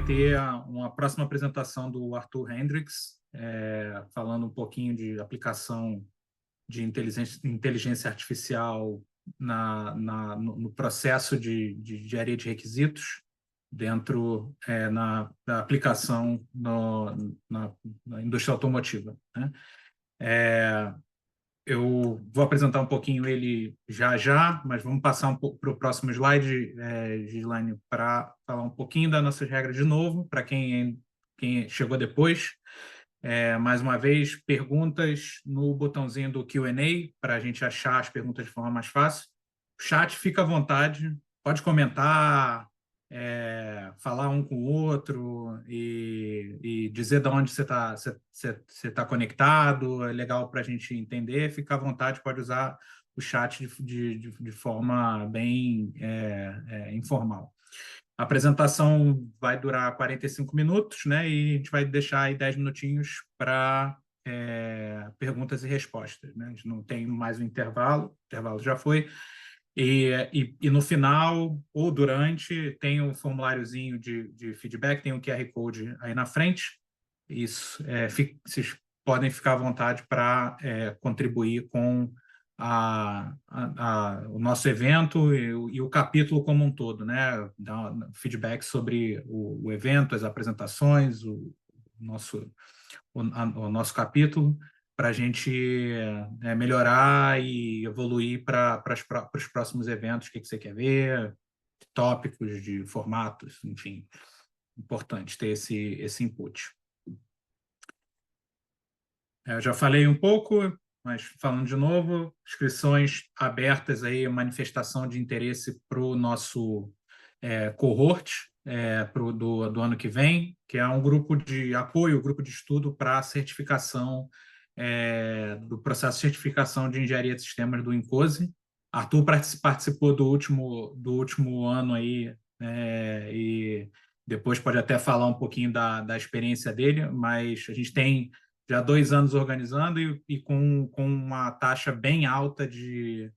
ter uma próxima apresentação do Arthur Hendricks, falando um pouquinho de aplicação de inteligência artificial no processo de engenharia de requisitos dentro da aplicação na indústria automotiva, né? Eu vou apresentar um pouquinho ele já, mas vamos passar um pouco para o próximo slide, Gislaine, para falar um pouquinho das nossas regras de novo, para quem chegou depois. Mais uma vez, perguntas no botãozinho do Q&A, para a gente achar as perguntas de forma mais fácil. O chat, fica à vontade, pode comentar, falar um com o outro e dizer de onde você tá conectado, é legal para a gente entender. Fica à vontade, pode usar o chat de forma bem informal. A apresentação vai durar 45 minutos, né? E a gente vai deixar aí 10 minutinhos para perguntas e respostas, né? A gente não tem mais um intervalo, o intervalo já foi. E no final, ou durante, tem um formuláriozinho de feedback, tem um QR Code aí na frente. Isso, vocês podem ficar à vontade para contribuir com o nosso evento e o capítulo como um todo, né? Dar feedback sobre o evento, as apresentações, o nosso capítulo, para a gente melhorar e evoluir para os próximos eventos. O que você quer ver, tópicos, de formatos, enfim. Importante ter esse input. Eu já falei um pouco, mas falando de novo, inscrições abertas aí, manifestação de interesse para o nosso cohort do ano que vem, que é um grupo de apoio, grupo de estudo para a certificação do processo de certificação de engenharia de sistemas do INCOSE. Arthur participou do último ano aí, e depois pode até falar um pouquinho da experiência dele, mas a gente tem já 2 anos organizando e com uma taxa bem alta de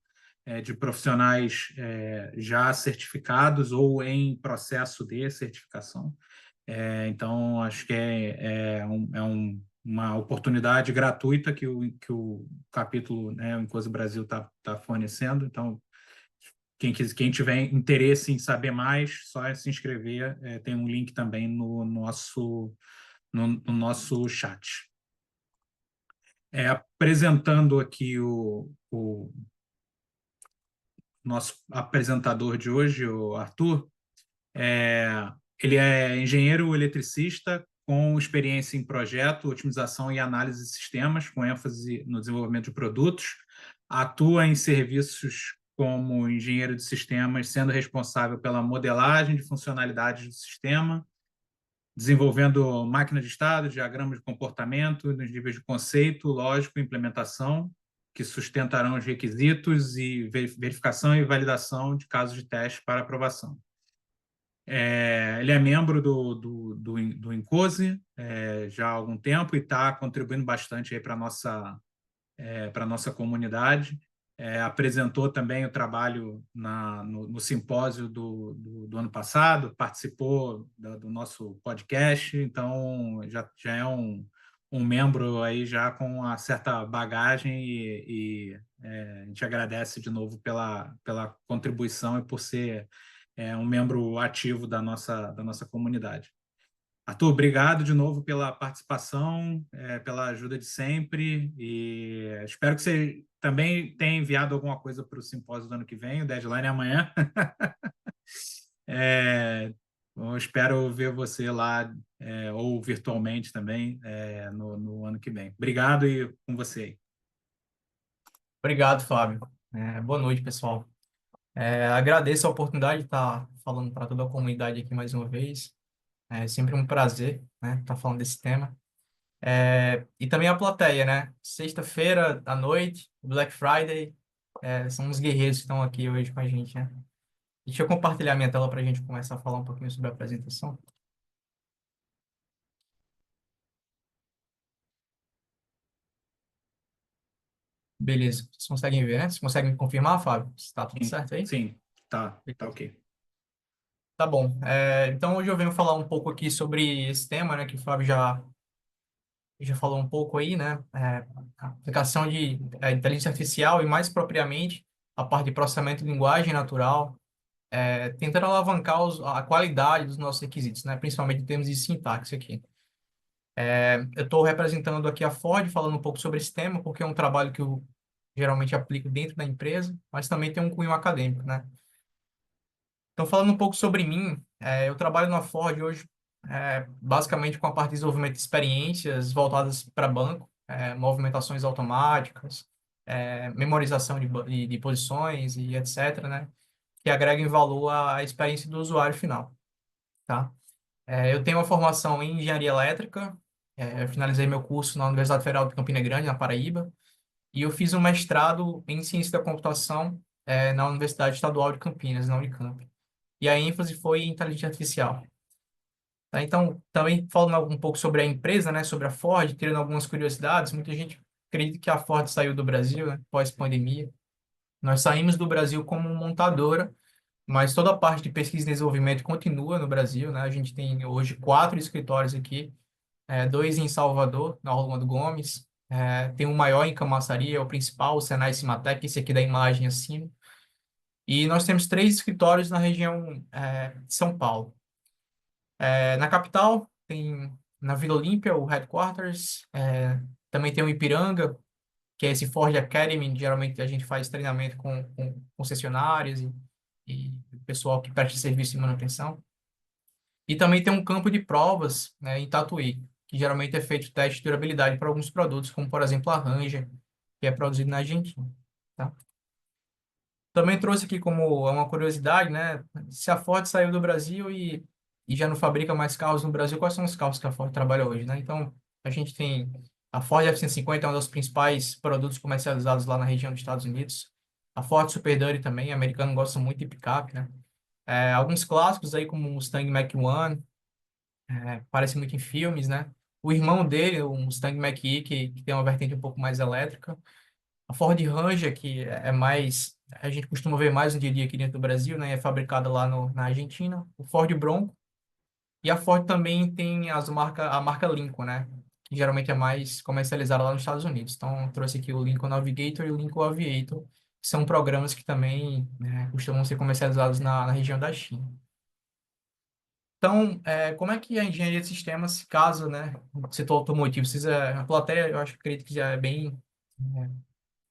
profissionais já certificados ou em processo de certificação. Então, acho que uma oportunidade gratuita que o capítulo, né, o INCOSE Brasil está fornecendo. Então, quem tiver interesse em saber mais, só se inscrever. Tem um link também no nosso chat. Apresentando aqui o nosso apresentador de hoje, o Arthur. Ele é engenheiro eletricista com experiência em projeto, otimização e análise de sistemas, com ênfase no desenvolvimento de produtos. Atua em serviços como engenheiro de sistemas, sendo responsável pela modelagem de funcionalidades do sistema, desenvolvendo máquinas de estado, diagramas de comportamento nos níveis de conceito, lógico e implementação, que sustentarão os requisitos e verificação e validação de casos de teste para aprovação. Ele é membro do INCOSE já há algum tempo e está contribuindo bastante para a nossa comunidade. Apresentou também o trabalho no simpósio do ano passado, participou do nosso podcast, então já é um membro aí já com uma certa bagagem e a gente agradece de novo pela contribuição e por ser um membro ativo da nossa comunidade. Arthur, obrigado de novo pela participação, pela ajuda de sempre, e espero que você também tenha enviado alguma coisa para o simpósio do ano que vem. O deadline é amanhã. Eu espero ver você lá, ou virtualmente também, no ano que vem. Obrigado e com você aí. Obrigado, Fábio. Boa noite, pessoal. Agradeço a oportunidade de estar falando para toda a comunidade aqui mais uma vez. É sempre um prazer, né, estar falando desse tema. E também a plateia, né? Sexta-feira à noite, Black Friday, são os guerreiros que estão aqui hoje com a gente, né? Deixa eu compartilhar minha tela para a gente começar a falar um pouquinho sobre a apresentação. Beleza, vocês conseguem ver, né? Vocês conseguem confirmar, Fábio? Está tudo certo aí? Sim, tá Beleza. ok. Tá bom. Então, hoje eu venho falar um pouco aqui sobre esse tema, né, que o Fábio já falou um pouco aí, né, a aplicação de inteligência artificial e, mais propriamente, a parte de processamento de linguagem natural, tentando alavancar a qualidade dos nossos requisitos, né, principalmente em termos de sintaxe aqui. Eu estou representando aqui a Ford, falando um pouco sobre esse tema, porque é um trabalho que eu geralmente aplico dentro da empresa, mas também tem um cunho acadêmico, né? Então, falando um pouco sobre mim, eu trabalho na Ford hoje, basicamente com a parte de desenvolvimento de experiências voltadas para banco, movimentações automáticas, memorização de posições e etc., né? Que agregam valor à experiência do usuário final, tá? Eu tenho uma formação em engenharia elétrica, eu finalizei meu curso na Universidade Federal de Campina Grande, na Paraíba, e eu fiz um mestrado em ciência da computação, na Universidade Estadual de Campinas, na Unicamp. E a ênfase foi em inteligência artificial. Tá? Então, também falando um pouco sobre a empresa, né, sobre a Ford, tirando algumas curiosidades, muita gente acredita que a Ford saiu do Brasil, né, pós-pandemia. Nós saímos do Brasil como montadora, mas toda a parte de pesquisa e desenvolvimento continua no Brasil, né? A gente tem hoje 4 escritórios aqui, dois em Salvador, na Rua do Gomes, tem um maior em Camaçari, é o principal, o Senai Cimatec, esse aqui da imagem acima. E nós temos 3 escritórios na região, de São Paulo. Na capital, tem na Vila Olímpia, o headquarters, também tem o Ipiranga, que é esse Ford Academy, geralmente a gente faz treinamento com concessionárias e o pessoal que presta serviço de manutenção. E também tem um campo de provas, né, em Tatuí, que geralmente é feito teste de durabilidade para alguns produtos, como por exemplo a Ranger, que é produzido na Argentina. Tá? Também trouxe aqui como uma curiosidade, né? Se a Ford saiu do Brasil e já não fabrica mais carros no Brasil, quais são os carros que a Ford trabalha hoje, né? Então, a gente tem a Ford F-150, é um dos principais produtos comercializados lá na região dos Estados Unidos. A Ford Super Duty também, americano gosta muito de picape, né? Alguns clássicos aí, como o Mustang Mach-1, parece muito em filmes, né? O irmão dele, o Mustang Mach-E, que tem uma vertente um pouco mais elétrica. A Ford Ranger, que é mais, a gente costuma ver mais no dia a dia aqui dentro do Brasil, né? É fabricada lá na Argentina. O Ford Bronco. E a Ford também tem a marca Lincoln, né? Que geralmente é mais comercializada lá nos Estados Unidos. Então, eu trouxe aqui o Lincoln Navigator e o Lincoln Aviator, que são programas que também, né, costumam ser comercializados na região da China. Então, como é que a engenharia de sistemas se casa, né, no setor automotivo? A plateia, eu acho que acredito que já é bem, né,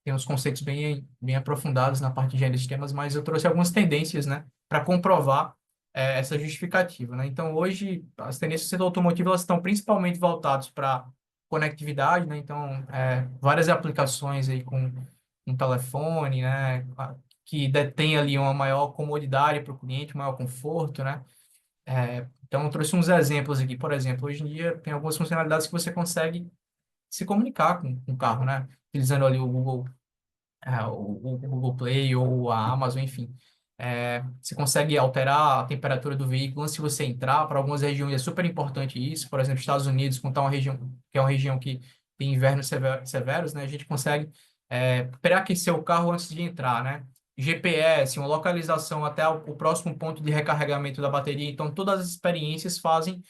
tem uns conceitos bem aprofundados na parte de engenharia de sistemas, mas eu trouxe algumas tendências, né, para comprovar essa justificativa, né? Então, hoje, as tendências do setor automotivo elas estão principalmente voltadas para conectividade, né? Então, várias aplicações aí com telefone, né, que detém ali uma maior comodidade para o cliente, um maior conforto, né? Então, eu trouxe uns exemplos aqui. Por exemplo, hoje em dia tem algumas funcionalidades que você consegue se comunicar com o carro, né? Utilizando ali o Google Play ou a Amazon, enfim. Você consegue alterar a temperatura do veículo antes de você entrar. Para algumas regiões é super importante isso. Por exemplo, Estados Unidos, quando tá uma região, que é uma região que tem invernos severos, né? A gente consegue pré-aquecer o carro antes de entrar, né? GPS, uma localização até o próximo ponto de recarregamento da bateria. Então, todas as experiências fazem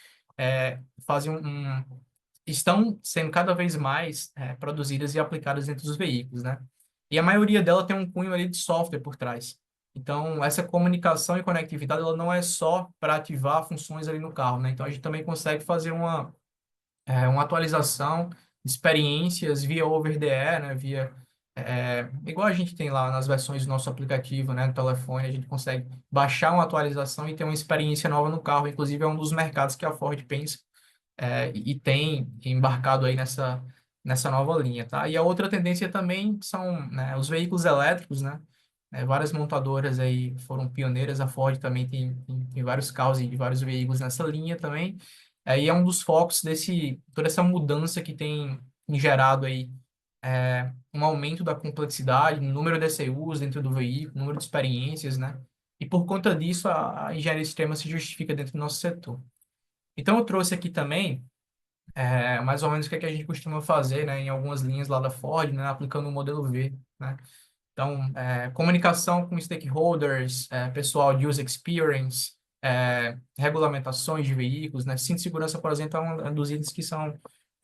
estão sendo cada vez mais produzidas e aplicadas dentro dos veículos, né? E a maioria dela tem um cunho ali de software por trás. Então, essa comunicação e conectividade, ela não é só para ativar funções ali no carro, né? Então, a gente também consegue fazer uma atualização de experiências via over the air, né? Igual a gente tem lá nas versões do nosso aplicativo, né? No telefone, a gente consegue baixar uma atualização e ter uma experiência nova no carro. Inclusive, é um dos mercados que a Ford pensa e tem embarcado aí nessa nova linha, tá? E a outra tendência também são, né, os veículos elétricos, né? Várias montadoras aí foram pioneiras, a Ford também tem vários carros e vários veículos nessa linha também. E é um dos focos toda essa mudança que tem gerado aí um aumento da complexidade, no número de ECUs dentro do veículo, número de experiências, né? E por conta disso, a engenharia de sistemas se justifica dentro do nosso setor. Então, eu trouxe aqui também mais ou menos o que é que a gente costuma fazer, né, em algumas linhas lá da Ford, né, aplicando o modelo V, né? Então, comunicação com stakeholders, pessoal de user experience, regulamentações de veículos, né? Cinto de segurança, por exemplo, é um dos itens que são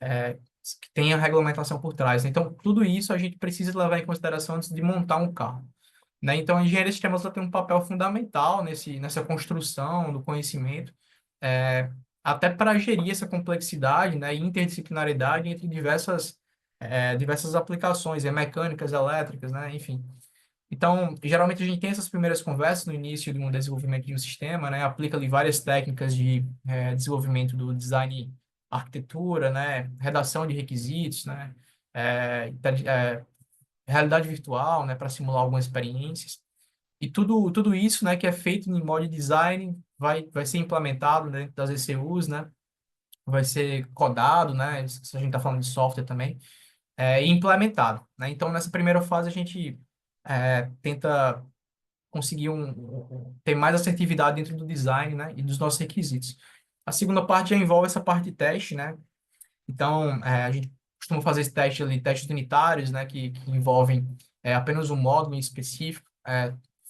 é, que tem a regulamentação por trás, né? Então, tudo isso a gente precisa levar em consideração antes de montar um carro, né? Então, a engenharia de sistemas ela tem um papel fundamental nessa construção do conhecimento, é, até para gerir essa complexidade, né, e interdisciplinaridade entre diversas aplicações, mecânicas, elétricas, né, enfim. Então, geralmente a gente tem essas primeiras conversas no início de um desenvolvimento de um sistema, né, aplica ali várias técnicas de desenvolvimento do design, arquitetura, né, redação de requisitos, né, realidade virtual, né, para simular algumas experiências. E tudo isso, né, que é feito em modo de design, vai ser implementado dentro das ECUs, né, vai ser codado, né, se a gente está falando de software também, e implementado, né. Então, nessa primeira fase, a gente tenta conseguir ter mais assertividade dentro do design, né, e dos nossos requisitos. A segunda parte já envolve essa parte de teste, né. Então, a gente costuma fazer esse teste ali, testes unitários, né, que envolvem apenas um módulo em específico,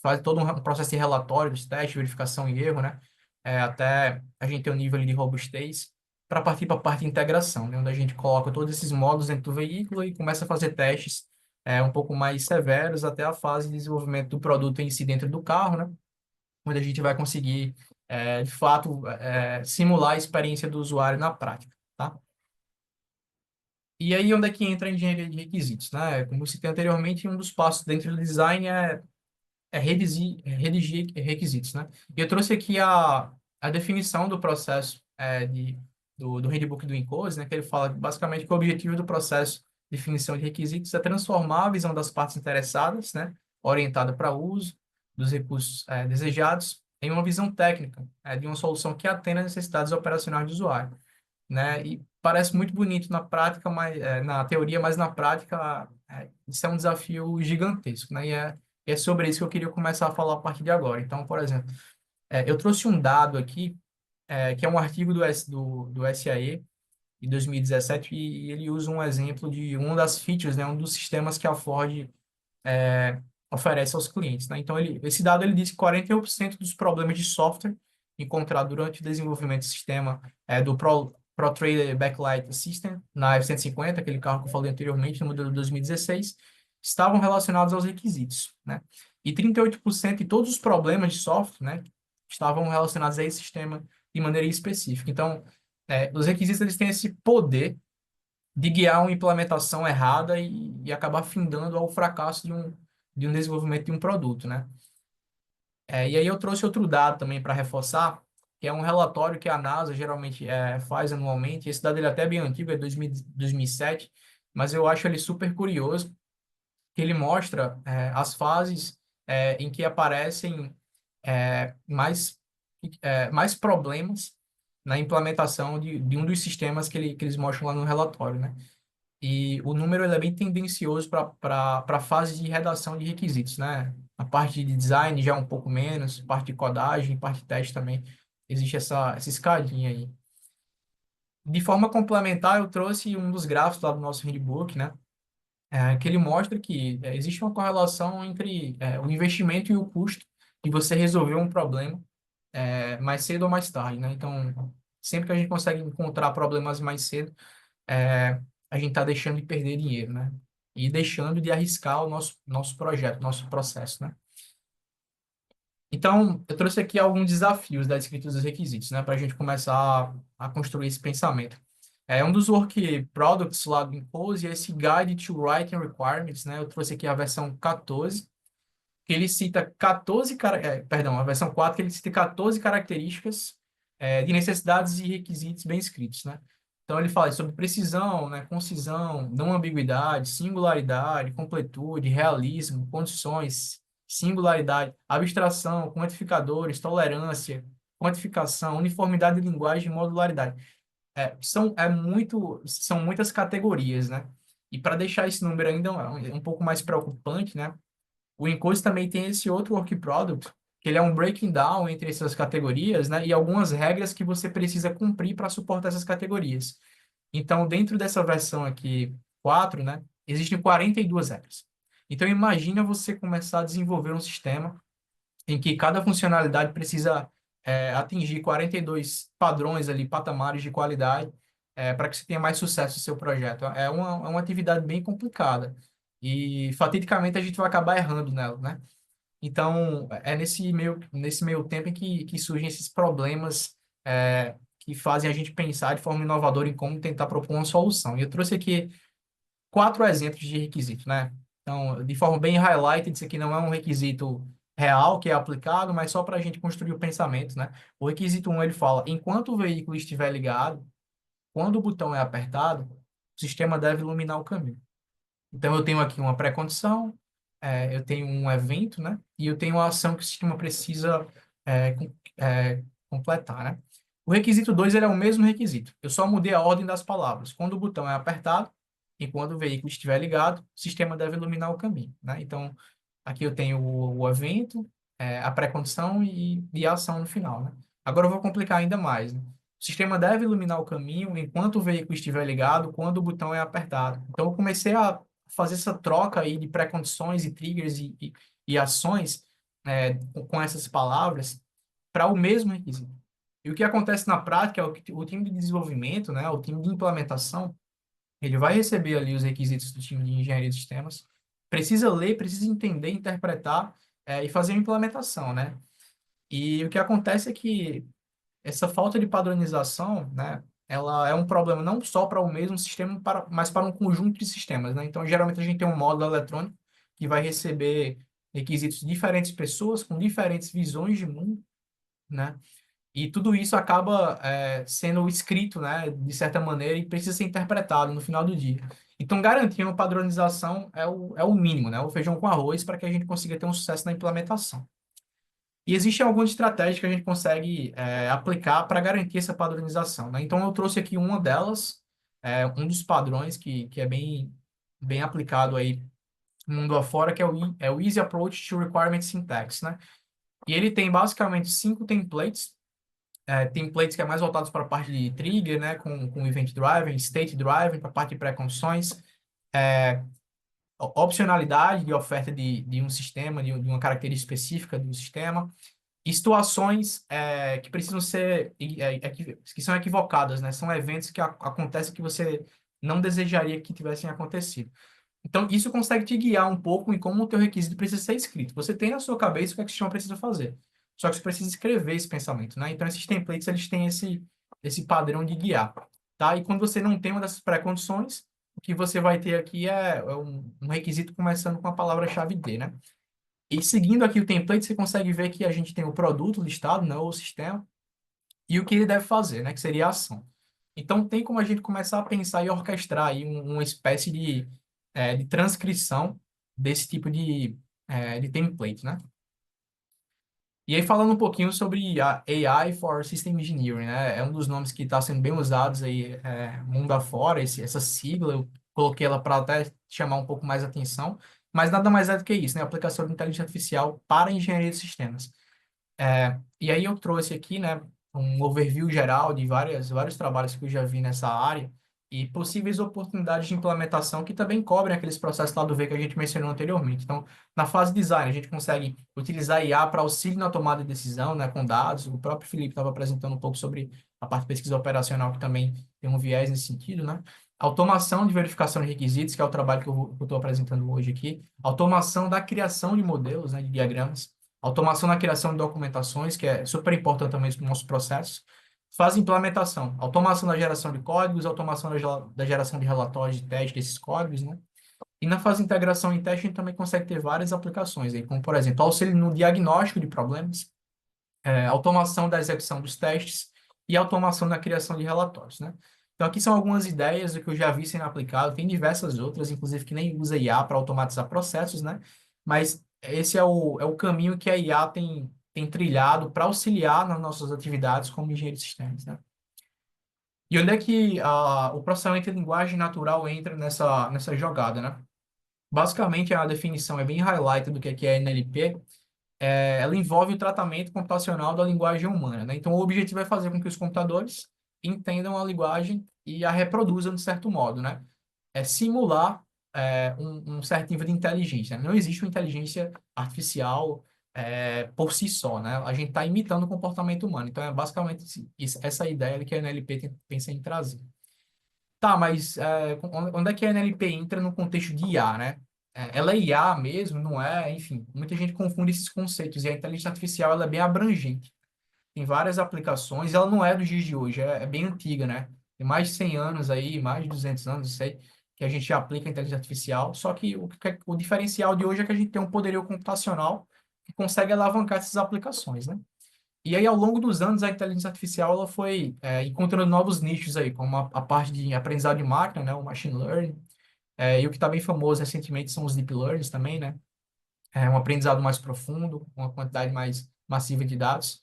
faz todo um processo de relatório dos testes, verificação e erro, né, até a gente ter um nível ali de robustez, para partir para a parte de integração, né, onde a gente coloca todos esses módulos dentro do veículo e começa a fazer testes um pouco mais severos até a fase de desenvolvimento do produto em si dentro do carro, né, onde a gente vai conseguir, de fato, simular a experiência do usuário na prática, tá? E aí, onde é que entra a engenharia de requisitos, né? Como eu citei anteriormente, um dos passos dentro do design redigir requisitos, né? E eu trouxe aqui a definição do processo do handbook do Encode, né? Que ele fala basicamente que o objetivo do processo de definição de requisitos é transformar a visão das partes interessadas, né? Orientada para o uso dos recursos desejados em uma visão técnica, de uma solução que atenda às necessidades operacionais do usuário, né? E parece muito bonito na prática, mas na teoria, mas na prática isso é um desafio gigantesco, né? E é sobre isso que eu queria começar a falar a partir de agora. Então, por exemplo, eu trouxe um dado aqui, que é um artigo do SAE de 2017 e ele usa um exemplo de uma das features, né? Um dos sistemas que a Ford oferece aos clientes, né? Então, esse dado ele diz que 41% dos problemas de software encontrados durante o desenvolvimento do sistema do ProTrailer Backlight System na F-150, aquele carro que eu falei anteriormente, no modelo de 2016, estavam relacionados aos requisitos, né? E 38% de todos os problemas de software, né, estavam relacionados a esse sistema de maneira específica. Então, os requisitos eles têm esse poder de guiar uma implementação errada e acabar findando ao fracasso de um desenvolvimento de um produto, né? E aí eu trouxe outro dado também para reforçar, que é um relatório que a NASA geralmente faz anualmente. Esse dado ele é até bem antigo, é 2007, mas eu acho ele super curioso, que ele mostra as fases em que aparecem mais problemas na implementação de um dos sistemas que eles mostram lá no relatório, né? E o número ele é bem tendencioso para a fase de redação de requisitos, né? A parte de design já é um pouco menos, parte de codagem, parte de teste também. Existe essa escadinha aí. De forma complementar, eu trouxe um dos gráficos lá do nosso handbook, né? Que ele mostra que existe uma correlação entre o investimento e o custo de você resolver um problema mais cedo ou mais tarde, né? Então, sempre que a gente consegue encontrar problemas mais cedo, a gente está deixando de perder dinheiro, né? E deixando de arriscar o nosso projeto, nosso processo, né? Então, eu trouxe aqui alguns desafios da escrita dos requisitos, né? Para a gente começar a construir esse pensamento. Um dos work products lá do Impose é esse Guide to Writing Requirements, né? Eu trouxe aqui a versão 14, que ele cita perdão, a versão 4, que ele cita 14 características de necessidades e requisitos bem escritos, né? Então, ele fala sobre precisão, né, concisão, não ambiguidade, singularidade, completude, realismo, condições, singularidade, abstração, quantificadores, tolerância, quantificação, uniformidade de linguagem e modularidade. São muitas categorias, né? E para deixar esse número ainda um pouco mais preocupante, né? O Encode também tem esse outro work product, que ele é um breaking down entre essas categorias, né? E algumas regras que você precisa cumprir para suportar essas categorias. Então, dentro dessa versão aqui, 4, né? Existem 42 regras. Então, imagina você começar a desenvolver um sistema em que cada funcionalidade precisa atingir 42 padrões ali, patamares de qualidade, para que você tenha mais sucesso no seu projeto. É uma atividade bem complicada e, fatidicamente, a gente vai acabar errando nela, né? Então, é nesse meio tempo em que surgem esses problemas que fazem a gente pensar de forma inovadora em como tentar propor uma solução. E eu trouxe aqui 4 exemplos de requisito, né? Então, de forma bem highlighted, isso aqui não é um requisito real que é aplicado, mas só para a gente construir o pensamento, né? O requisito 1, ele fala, enquanto o veículo estiver ligado, quando o botão é apertado, o sistema deve iluminar o caminho. Então, eu tenho aqui uma pré-condição, eu tenho um evento, né? E eu tenho uma ação que o sistema precisa completar, né? O requisito 2 ele é o mesmo requisito. Eu só mudei a ordem das palavras. Quando o botão é apertado e quando o veículo estiver ligado, o sistema deve iluminar o caminho, né? Então, aqui eu tenho o evento, a pré-condição e a ação no final, né? Agora eu vou complicar ainda mais, né? O sistema deve iluminar o caminho enquanto o veículo estiver ligado, quando o botão é apertado. Então, eu comecei a fazer essa troca aí de pré-condições e triggers e ações com essas palavras para o mesmo requisito. E o que acontece na prática é o time de desenvolvimento, né, o time de implementação, ele vai receber ali os requisitos do time de engenharia de sistemas, precisa ler, precisa entender, interpretar e fazer a implementação, né? E o que acontece é que essa falta de padronização, né, ela é um problema não só para o mesmo sistema, mas para um conjunto de sistemas, né? Então, geralmente a gente tem um módulo eletrônico que vai receber requisitos de diferentes pessoas com diferentes visões de mundo, né? E tudo isso acaba sendo escrito, né, de certa maneira, e precisa ser interpretado no final do dia. Então, garantir uma padronização é o mínimo, né? O feijão com arroz para que a gente consiga ter um sucesso na implementação. E existem algumas estratégias que a gente consegue aplicar para garantir essa padronização, né? Então, eu trouxe aqui uma delas, um dos padrões que é bem aplicado aí no mundo afora, que é o Easy Approach to Requirement Syntax, né? E ele tem basicamente 5 templates, templates que é mais voltados para a parte de trigger, né? Com Event Driven, State Driven, para a parte de pré-condições, opcionalidade de oferta de um sistema, de uma característica específica do sistema, e situações que precisam ser que são equivocadas, né? São eventos que acontecem que você não desejaria que tivessem acontecido. Então, isso consegue te guiar um pouco em como o teu requisito precisa ser escrito. Você tem na sua cabeça o que é que o sistema precisa fazer. Só que você precisa escrever esse pensamento, né? Então, esses templates, eles têm esse padrão de guiar, tá? E quando você não tem uma dessas pré-condições, o que você vai ter aqui é um requisito começando com a palavra-chave D, né? E seguindo aqui o template, você consegue ver que a gente tem o produto listado, né, ou o sistema, e o que ele deve fazer, né, que seria a ação. Então, tem como a gente começar a pensar e orquestrar aí uma espécie de transcrição desse tipo de template, né? E aí, falando um pouquinho sobre a AI for System Engineering, né? É um dos nomes que está sendo bem usados aí mundo afora, essa sigla, eu coloquei ela para até chamar um pouco mais a atenção, mas nada mais é do que isso, né? Aplicação de inteligência artificial para engenharia de sistemas. E aí eu trouxe aqui, né, um overview geral de vários trabalhos que eu já vi nessa área e possíveis oportunidades de implementação que também cobrem aqueles processos lá do V que a gente mencionou anteriormente. Então, na fase design, a gente consegue utilizar IA para auxílio na tomada de decisão, né, com dados. O próprio Felipe estava apresentando um pouco sobre a parte de pesquisa operacional, que também tem um viés nesse sentido, né? Automação de verificação de requisitos, que é o trabalho que eu estou apresentando hoje aqui. Automação da criação de modelos, né, de diagramas. Automação na criação de documentações, que é super importante também no nosso processo. Faz implementação, automação da geração de códigos, automação da geração de relatórios de teste desses códigos, né? E na fase de integração e teste, a gente também consegue ter várias aplicações, aí, como, por exemplo, auxílio no diagnóstico de problemas, automação da execução dos testes e automação na criação de relatórios, né? Então, aqui são algumas ideias do que eu já vi sendo aplicado. Tem diversas outras, inclusive, que nem usa IA para automatizar processos, né? Mas esse é o caminho que a IA tem trilhado para auxiliar nas nossas atividades como engenheiro de sistemas, né? E onde é que o processamento de linguagem natural entra nessa jogada, né? Basicamente, a definição é bem highlight do que é NLP. Ela envolve o tratamento computacional da linguagem humana, né? Então, o objetivo é fazer com que os computadores entendam a linguagem e a reproduzam de certo modo, né? É simular um certo nível de inteligência. Não existe uma inteligência artificial por si só, né? A gente está imitando o comportamento humano. Então, é basicamente essa ideia que a NLP pensa em trazer. Tá, mas onde é que a NLP entra no contexto de IA, né? Ela é IA mesmo, não é? Enfim, muita gente confunde esses conceitos. E a inteligência artificial, ela é bem abrangente. Tem várias aplicações, ela não é dos dias de hoje, é bem antiga, né? Tem mais de 100 anos aí, mais de 200 anos, não sei, que a gente já aplica a inteligência artificial. Só que o diferencial de hoje é que a gente tem um poderio computacional que consegue alavancar essas aplicações, né? E aí, ao longo dos anos, a inteligência artificial ela foi encontrando novos nichos aí, como a parte de aprendizado de máquina, né? O machine learning. E o que está bem famoso recentemente são os deep learnings também, né? É um aprendizado mais profundo, uma quantidade mais massiva de dados.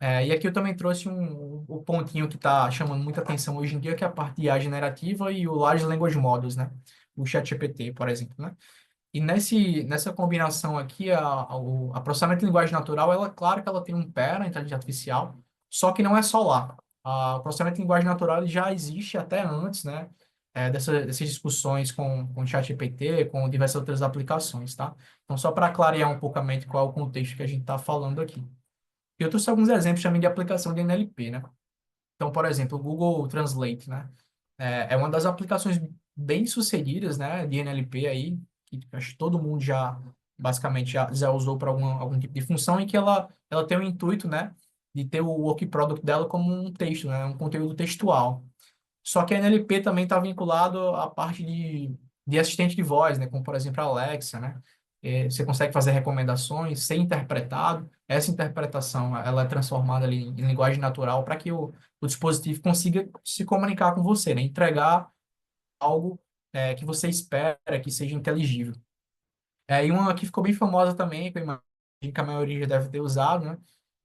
E aqui eu também trouxe o pontinho que está chamando muita atenção hoje em dia, que é a parte de IA generativa e o Large Language Models, né? O ChatGPT, por exemplo, né? E nessa combinação aqui, a processamento de linguagem natural, ela, claro que ela tem um pé na inteligência artificial, só que não é só lá. O processamento de linguagem natural ele já existe até antes, né? Dessas discussões com o ChatGPT, com diversas outras aplicações, tá? Então, só para clarear um pouco a mente qual é o contexto que a gente está falando aqui. Eu trouxe alguns exemplos também de aplicação de NLP, né? Então, por exemplo, o Google Translate, né? É uma das aplicações bem sucedidas, né, de NLP aí, que acho que todo mundo basicamente, já usou para algum tipo de função, e que ela tem o intuito, né, de ter o work product dela como um texto, né, um conteúdo textual. Só que a NLP também está vinculado à parte de assistente de voz, né? Como, por exemplo, a Alexa, né? Você consegue fazer recomendações, ser interpretado. Essa interpretação, ela é transformada ali em linguagem natural para que o dispositivo consiga se comunicar com você, né? Entregar algo que você espera que seja inteligível. E uma que ficou bem famosa também, que eu imagino que a maioria já deve ter usado, né?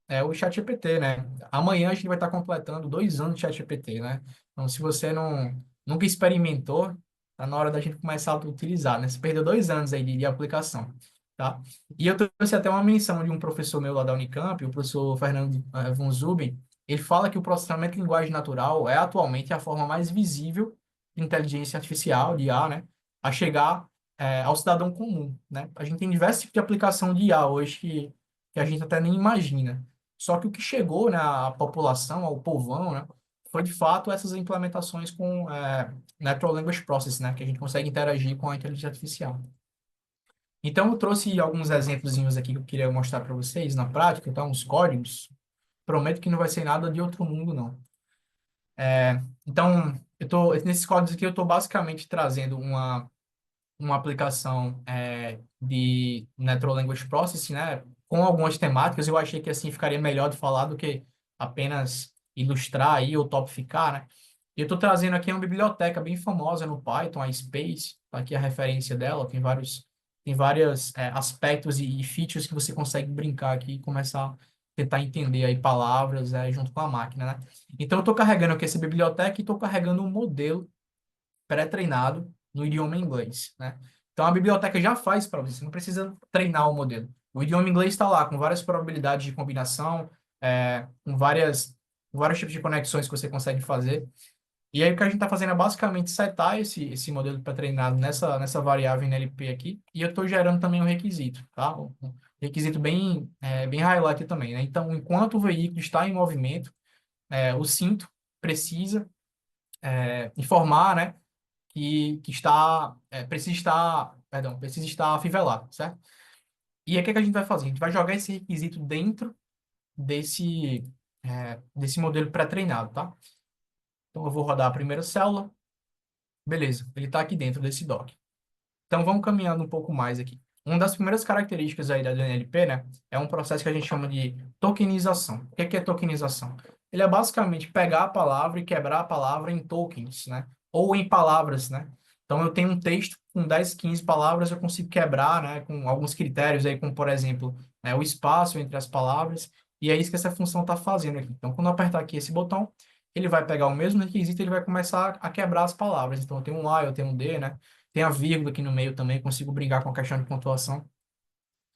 É o ChatGPT, né? Amanhã a gente vai estar completando 2 anos de ChatGPT, né? Então, se você nunca experimentou, tá na hora da gente começar a utilizar, né? Você perdeu 2 anos aí de aplicação, tá? E eu trouxe até uma menção de um professor meu lá da Unicamp, o professor Fernando von Zuben. Ele fala que o processamento de linguagem natural é atualmente a forma mais visível de inteligência artificial, de IA, né? A chegar ao cidadão comum, né? A gente tem diversos tipos de aplicação de IA hoje que a gente até nem imagina. Só que o que chegou, né, à população, ao povão, né, foi de fato essas implementações com Natural Language Processing, né, que a gente consegue interagir com a inteligência artificial. Então, eu trouxe alguns exemplozinhos aqui que eu queria mostrar para vocês na prática, então, uns códigos. Prometo que não vai ser nada de outro mundo, não. Então, nesses códigos aqui, eu estou basicamente trazendo uma aplicação de Natural Language Processing, né, com algumas temáticas. Eu achei que assim ficaria melhor de falar do que apenas ilustrar aí ou topificar, né? Eu estou trazendo aqui uma biblioteca bem famosa no Python, a Space, tá aqui a referência dela, tem vários aspectos e features que você consegue brincar aqui e começar a tentar entender aí palavras junto com a máquina, né? Então, eu estou carregando aqui essa biblioteca e estou carregando um modelo pré-treinado no idioma inglês, né? Então a biblioteca já faz para você, você não precisa treinar o modelo. O idioma inglês está lá com várias probabilidades de combinação, com vários tipos de conexões que você consegue fazer. E aí o que a gente está fazendo é basicamente setar esse modelo pré-treinado nessa variável NLP aqui, e eu estou gerando também um requisito, tá? Um requisito bem highlight também, né? Então, enquanto o veículo está em movimento, o cinto precisa informar, né, precisa estar afivelado, certo? E aí o que é que a gente vai fazer? A gente vai jogar esse requisito dentro desse modelo pré-treinado, tá? Então eu vou rodar a primeira célula, beleza, ele está aqui dentro desse doc. Então vamos caminhando um pouco mais aqui. Uma das primeiras características aí da NLP, né, é um processo que a gente chama de tokenização. O que é tokenização? Ele é basicamente pegar a palavra e quebrar a palavra em tokens, né? Ou em palavras, né? Então eu tenho um texto com 10, 15 palavras, eu consigo quebrar, né, com alguns critérios aí, como por exemplo, o espaço entre as palavras, e é isso que essa função está fazendo aqui. Então quando eu apertar aqui esse botão, ele vai pegar o mesmo requisito e ele vai começar a quebrar as palavras. Então eu tenho um A, eu tenho um D, né? Tem a vírgula aqui no meio também, consigo brincar com a questão de pontuação.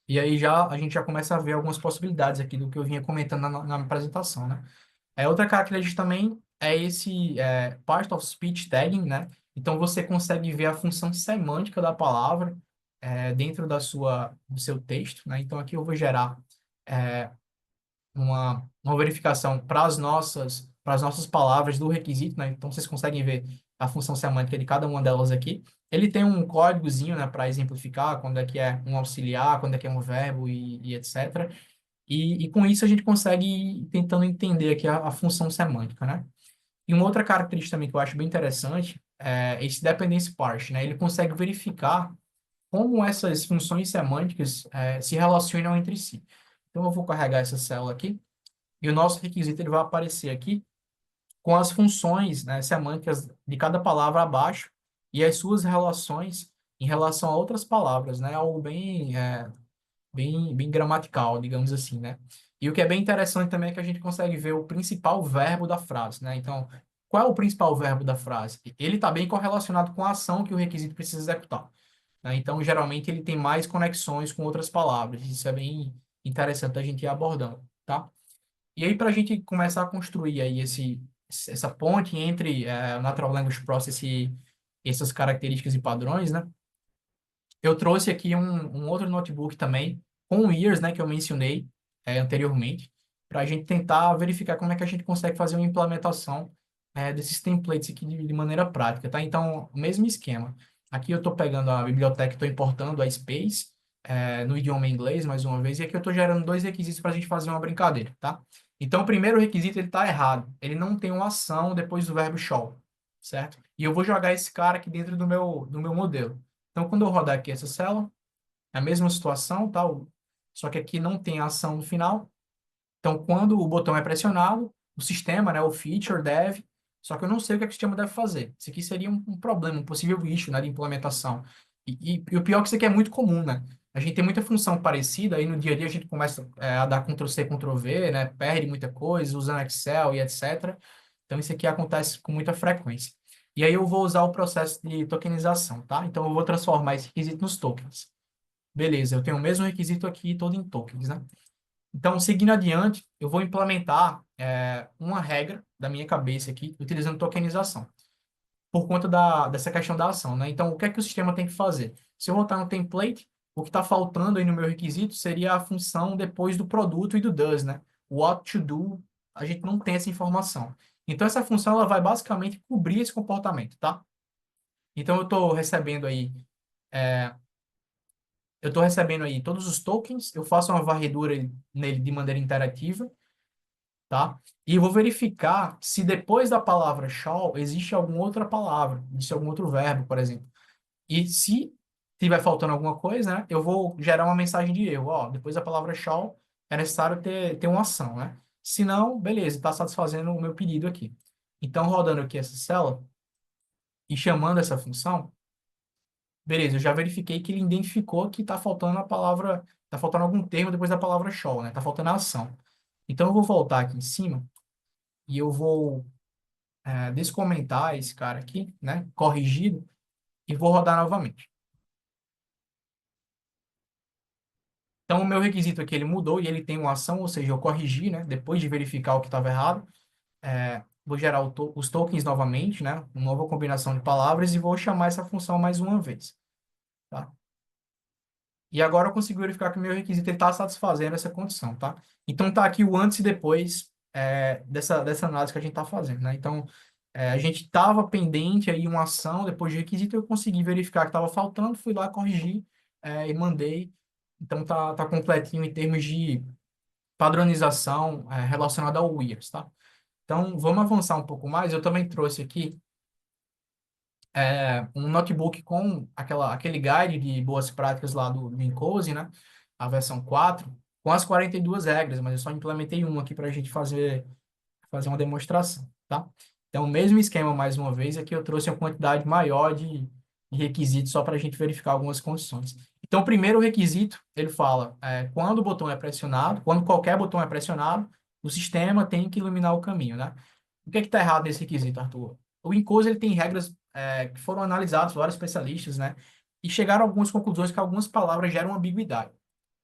E aí a gente já começa a ver algumas possibilidades aqui do que eu vinha comentando na apresentação, né? Outra característica também é esse part of speech tagging, né? Então você consegue ver a função semântica da palavra, dentro do seu texto, né? Então, aqui eu vou gerar é, uma verificação para as nossas palavras do requisito, né? Então, vocês conseguem ver a função semântica de cada uma delas aqui. Ele tem um códigozinho, né, para exemplificar quando é que é um auxiliar, quando é que é um verbo e etc. E com isso a gente consegue ir tentando entender aqui a função semântica, né? E uma outra característica também que eu acho bem interessante é esse dependency part, né? Ele consegue verificar como essas funções semânticas se relacionam entre si. Então, eu vou carregar essa célula aqui e o nosso requisito ele vai aparecer aqui com as funções, né, semânticas de cada palavra abaixo e as suas relações em relação a outras palavras, né? Algo bem gramatical, digamos assim, né? E o que é bem interessante também é que a gente consegue ver o principal verbo da frase, né? Então, qual é o principal verbo da frase? Ele está bem correlacionado com a ação que o requisito precisa executar, né? Então, geralmente, ele tem mais conexões com outras palavras. Isso é bem interessante a gente ir abordando, tá? E aí, para a gente começar a construir aí essa ponte entre Natural Language Processing e essas características e padrões, né? Eu trouxe aqui um outro notebook também, com o Ears, né, que eu mencionei anteriormente, para a gente tentar verificar como é que a gente consegue fazer uma implementação desses templates aqui de maneira prática, tá? Então, o mesmo esquema. Aqui eu estou pegando a biblioteca, estou importando a Space no idioma inglês, mais uma vez, e aqui eu estou gerando dois requisitos para a gente fazer uma brincadeira, tá? Então, o primeiro requisito, ele está errado. Ele não tem uma ação depois do verbo shall, certo? E eu vou jogar esse cara aqui dentro do meu modelo. Então, quando eu rodar aqui essa célula, é a mesma situação, tá? Só que aqui não tem ação no final. Então, quando o botão é pressionado, o sistema, né, o feature deve, só que eu não sei o que, é que o sistema deve fazer. Isso aqui seria um problema, um possível issue, né, de implementação. E o pior é que isso aqui é muito comum, né? A gente tem muita função parecida, aí no dia a dia a gente começa a dar Ctrl+C, Ctrl+V, né? Perde muita coisa, usando Excel e etc. Então, isso aqui acontece com muita frequência. E aí eu vou usar o processo de tokenização, tá? Então, eu vou transformar esse requisito nos tokens. Beleza, eu tenho o mesmo requisito aqui, todo em tokens, né? Então, seguindo adiante, eu vou implementar uma regra da minha cabeça aqui, utilizando tokenização, por conta dessa questão da ação, né? Então, o que é que o sistema tem que fazer? Se eu voltar no template, o que está faltando aí no meu requisito seria a função depois do produto e do does, né? What to do, a gente não tem essa informação. Então, essa função ela vai basicamente cobrir esse comportamento, tá? Então, eu estou recebendo aí todos os tokens, eu faço uma varredura nele de maneira interativa, tá? E eu vou verificar se depois da palavra shall existe alguma outra palavra, existe algum outro verbo, por exemplo. E se tiver faltando alguma coisa, né, eu vou gerar uma mensagem de erro. Ó, depois da palavra shall é necessário ter uma ação, né? Se não, beleza, está satisfazendo o meu pedido aqui. Então, rodando aqui essa célula e chamando essa função, beleza, eu já verifiquei que ele identificou que está faltando a palavra, está faltando algum termo depois da palavra shall, né? Está faltando a ação. Então, eu vou voltar aqui em cima e eu vou descomentar esse cara aqui, né? Corrigido, e vou rodar novamente. Então, o meu requisito aqui, ele mudou e ele tem uma ação, ou seja, eu corrigi, né? Depois de verificar o que estava errado, vou gerar os tokens novamente, né? Uma nova combinação de palavras e vou chamar essa função mais uma vez, tá? E agora eu consigo verificar que o meu requisito está satisfazendo essa condição, tá? Então, tá aqui o antes e depois dessa análise que a gente está fazendo, né? Então, a gente estava pendente aí uma ação, depois de requisito eu consegui verificar que estava faltando, fui lá corrigir e mandei. Então, tá completinho em termos de padronização relacionada ao WIRS, tá? Então, vamos avançar um pouco mais. Eu também trouxe aqui um notebook com aquele guide de boas práticas lá do Encode, né? A versão 4 com as 42 regras, mas eu só implementei uma aqui para a gente fazer uma demonstração, tá? Então, o mesmo esquema, mais uma vez, aqui eu trouxe uma quantidade maior de requisitos só para a gente verificar algumas condições. Então, o primeiro requisito, ele fala, quando o botão é pressionado, quando qualquer botão é pressionado, o sistema tem que iluminar o caminho, né? O que é que está errado nesse requisito, Arthur? O Encode, ele tem regras que foram analisadas por vários especialistas, né? E chegaram a algumas conclusões que algumas palavras geram ambiguidade.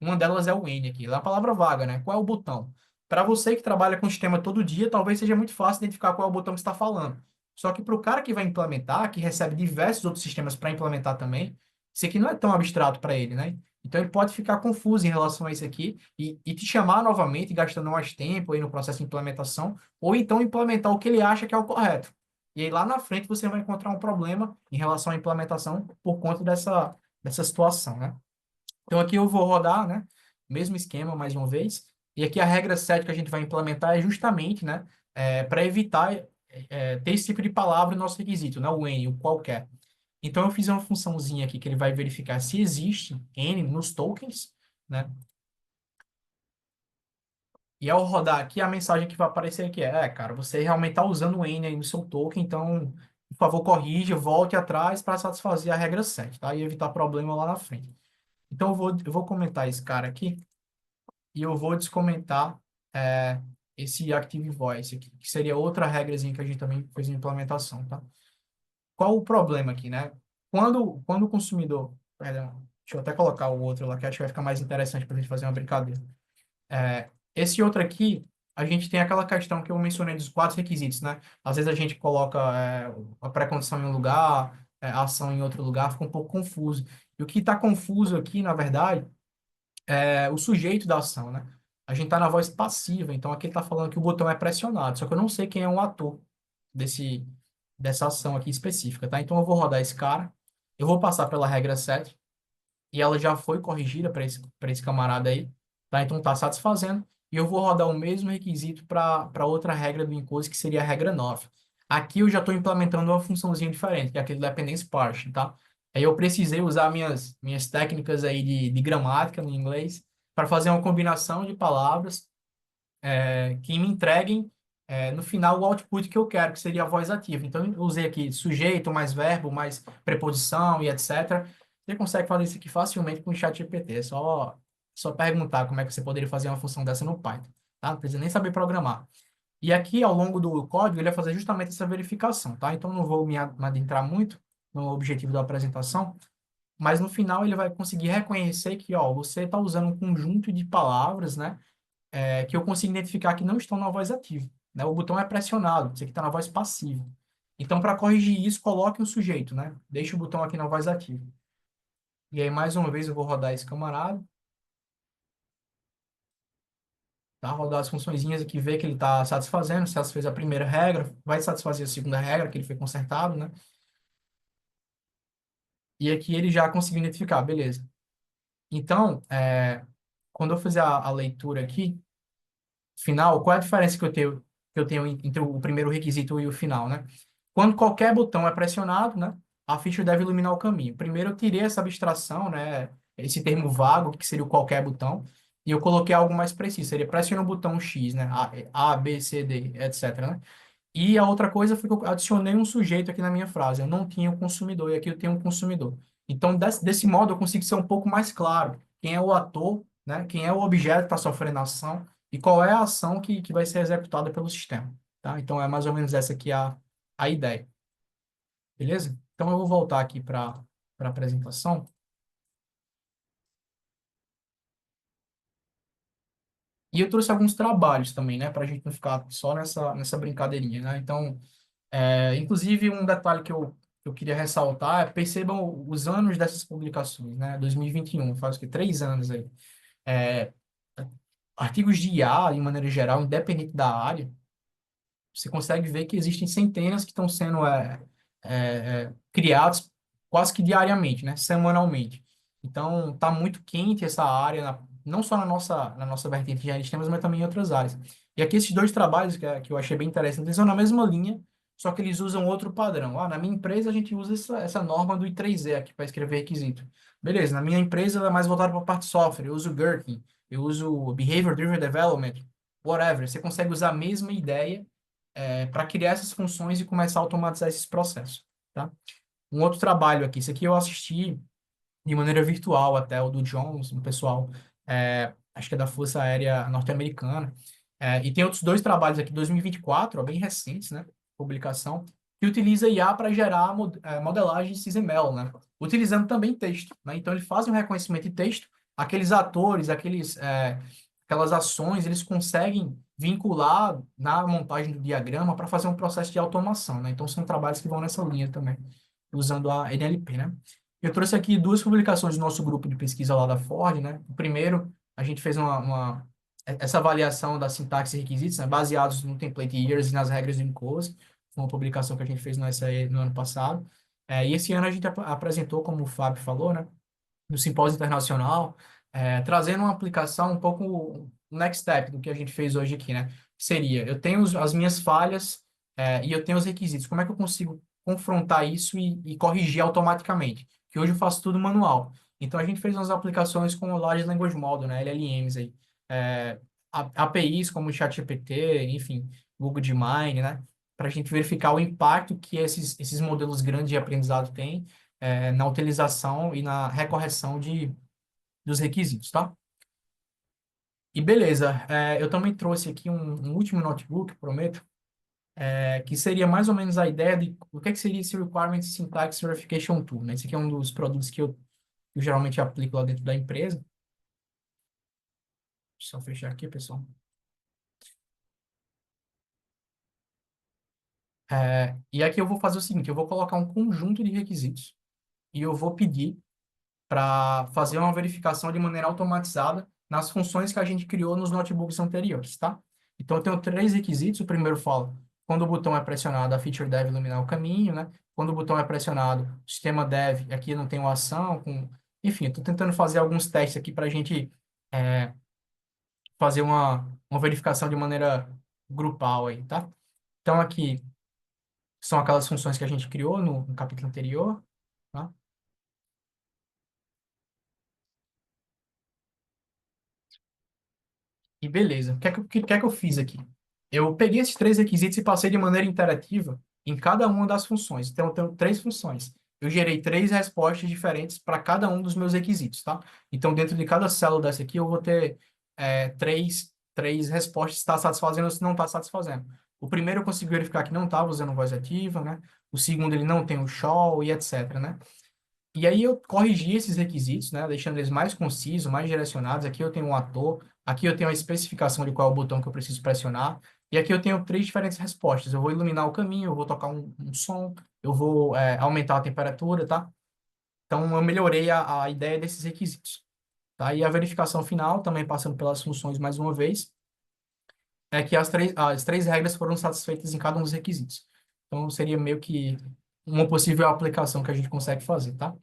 Uma delas é o N aqui, é uma palavra vaga, né? Qual é o botão? Para você que trabalha com o sistema todo dia, talvez seja muito fácil identificar qual é o botão que está falando. Só que para o cara que vai implementar, que recebe diversos outros sistemas para implementar também, isso aqui não é tão abstrato para ele, né? Então ele pode ficar confuso em relação a isso aqui e te chamar novamente, gastando mais tempo aí no processo de implementação, ou então implementar o que ele acha que é o correto. E aí lá na frente você vai encontrar um problema em relação à implementação por conta dessa situação, né? Então aqui eu vou rodar, né? Mesmo esquema mais uma vez. E aqui a regra 7 que a gente vai implementar é justamente, né? Para evitar ter esse tipo de palavra no nosso requisito, né? O N, o qualquer. Então eu fiz uma funçãozinha aqui que ele vai verificar se existe N nos tokens, né? E ao rodar aqui, a mensagem que vai aparecer aqui cara, você realmente está usando o N aí no seu token, então, por favor, corrija, volte atrás para satisfazer a regra 7, tá? E evitar problema lá na frente. Então, eu vou comentar esse cara aqui e eu vou descomentar é, esse Active Voice aqui, que seria outra regrazinha que a gente também fez na implementação, tá? Qual o problema aqui, né? Quando o consumidor... Perdão, deixa eu até colocar o outro lá, que acho que vai ficar mais interessante para a gente fazer uma brincadeira. Esse outro aqui, a gente tem aquela questão que eu mencionei dos 4 requisitos, né? Às vezes a gente coloca a pré-condição em um lugar, a ação em outro lugar, fica um pouco confuso. E o que está confuso aqui, na verdade, é o sujeito da ação, né? A gente está na voz passiva, então aqui ele está falando que o botão é pressionado, só que eu não sei quem é o ator desse, dessa ação aqui específica, tá? Então eu vou rodar esse cara, eu vou passar pela regra 7 e ela já foi corrigida para esse camarada aí, tá? Então tá satisfazendo. E eu vou rodar o mesmo requisito para outra regra do encode, que seria a regra 9. Aqui eu já estou implementando uma funçãozinha diferente, que é aquele dependence parsing, tá? Aí eu precisei usar minhas técnicas aí de gramática no inglês para fazer uma combinação de palavras que me entreguem no final o output que eu quero, que seria a voz ativa. Então, eu usei aqui sujeito, mais verbo, mais preposição e etc. Você consegue fazer isso aqui facilmente com o ChatGPT. É só perguntar como é que você poderia fazer uma função dessa no Python. Tá? Não precisa nem saber programar. E aqui, ao longo do código, ele vai fazer justamente essa verificação. Tá? Então, não vou me adentrar muito no objetivo da apresentação, mas no final ele vai conseguir reconhecer que você está usando um conjunto de palavras, né? Que eu consigo identificar que não estão na voz ativa, né? O botão é pressionado, isso aqui está na voz passiva. Então, para corrigir isso, coloque um sujeito, né? Deixe o botão aqui na voz ativa. E aí, mais uma vez, eu vou rodar esse camarada, tá? Rodar as funçõezinhas aqui, ver que ele está satisfazendo. Se ela fez a primeira regra, vai satisfazer a segunda regra, que ele foi consertado, né? E aqui ele já conseguiu identificar, beleza. Então, quando eu fizer a leitura aqui, final, qual é a diferença que eu tenho entre o primeiro requisito e o final, né? Quando qualquer botão é pressionado, né, a ficha deve iluminar o caminho. Primeiro eu tirei essa abstração, né, esse termo vago, que seria o qualquer botão, e eu coloquei algo mais preciso, seria pressiona o botão X, né, A, B, C, D, etc, né? E a outra coisa foi que eu adicionei um sujeito aqui na minha frase. Eu não tinha um consumidor, e aqui eu tenho um consumidor. Então, desse modo, eu consigo ser um pouco mais claro quem é o ator, né? Quem é o objeto que está sofrendo a ação e qual é a ação que vai ser executada pelo sistema. Tá? Então, é mais ou menos essa aqui a ideia. Beleza? Então, eu vou voltar aqui para a apresentação. E eu trouxe alguns trabalhos também, né? Para a gente não ficar só nessa brincadeirinha, né? Então, inclusive, um detalhe que eu queria ressaltar percebam os anos dessas publicações, né? 2021, faz o quê? 3 anos aí. É, artigos de IA, de maneira geral, independente da área, você consegue ver que existem centenas que estão sendo criados quase que diariamente, né? Semanalmente. Então, está muito quente essa área, não só na nossa vertente de engenharia de sistemas, mas também em outras áreas. E aqui esses dois trabalhos que eu achei bem interessantes, eles são na mesma linha, só que eles usam outro padrão. Na minha empresa, a gente usa essa norma do I3E aqui para escrever requisito. Beleza, na minha empresa, ela é mais voltada para a parte de software. Eu uso Gherkin, eu uso Behavior Driven Development, whatever. Você consegue usar a mesma ideia para criar essas funções e começar a automatizar esses processos, tá? Um outro trabalho aqui, isso aqui eu assisti de maneira virtual até, o do Jones, um pessoal, acho que é da Força Aérea Norte-Americana, e tem outros dois trabalhos aqui, 2024, ó, bem recentes, né, publicação, que utiliza IA para gerar modelagem XML, né, utilizando também texto, né, então ele faz um reconhecimento de texto, aqueles atores, aquelas ações, eles conseguem vincular na montagem do diagrama para fazer um processo de automação, né, então são trabalhos que vão nessa linha também, usando a NLP, né. Eu trouxe aqui duas publicações do nosso grupo de pesquisa lá da Ford, né? O primeiro, a gente fez essa avaliação da sintaxe e requisitos, né? Baseados no template Years e nas regras do Enclose. Foi uma publicação que a gente fez no SAE no ano passado. E esse ano a gente apresentou, como o Fábio falou, né? No Simpósio Internacional, trazendo uma aplicação um pouco o next step do que a gente fez hoje aqui, né? Seria, eu tenho as minhas falhas, e eu tenho os requisitos. Como é que eu consigo confrontar isso e corrigir automaticamente? Que hoje eu faço tudo manual. Então, a gente fez umas aplicações com o Large Language Model, né? LLMs aí. É, APIs como o ChatGPT, enfim, Google Gemini, né? Para a gente verificar o impacto que esses modelos grandes de aprendizado têm na utilização e na recorreção dos requisitos, tá? E beleza, eu também trouxe aqui um último notebook, prometo, que seria mais ou menos a ideia de o que seria esse Requirement Syntax Verification Tool, né? Esse aqui é um dos produtos que eu geralmente aplico lá dentro da empresa. Deixa eu só fechar aqui, pessoal. E aqui eu vou fazer o seguinte, eu vou colocar um conjunto de requisitos e eu vou pedir para fazer uma verificação de maneira automatizada nas funções que a gente criou nos notebooks anteriores, tá? Então, eu tenho três requisitos. O primeiro fala, quando o botão é pressionado, a feature deve iluminar o caminho, né? Quando o botão é pressionado, o sistema deve, aqui não tem uma ação, enfim, estou tentando fazer alguns testes aqui para a gente é, fazer uma verificação de maneira grupal aí, tá? Então, aqui são aquelas funções que a gente criou no capítulo anterior, tá? E beleza. O que é que eu fiz aqui? Eu peguei esses três requisitos e passei de maneira interativa em cada uma das funções. Então, eu tenho três funções. Eu gerei três respostas diferentes para cada um dos meus requisitos, tá? Então, dentro de cada célula dessa aqui, eu vou ter três respostas se está satisfazendo ou se não está satisfazendo. O primeiro eu consegui verificar que não estava usando voz ativa, né? O segundo, ele não tem o show e etc, né? E aí eu corrigi esses requisitos, né, deixando eles mais concisos, mais direcionados. Aqui eu tenho um ator, aqui eu tenho a especificação de qual é o botão que eu preciso pressionar, e aqui eu tenho três diferentes respostas. Eu vou iluminar o caminho, eu vou tocar um som, eu vou aumentar a temperatura, tá? Então eu melhorei a ideia desses requisitos, tá? E a verificação final, também passando pelas funções mais uma vez, é que as três regras foram satisfeitas em cada um dos requisitos. Então, seria meio que uma possível aplicação que a gente consegue fazer, tá?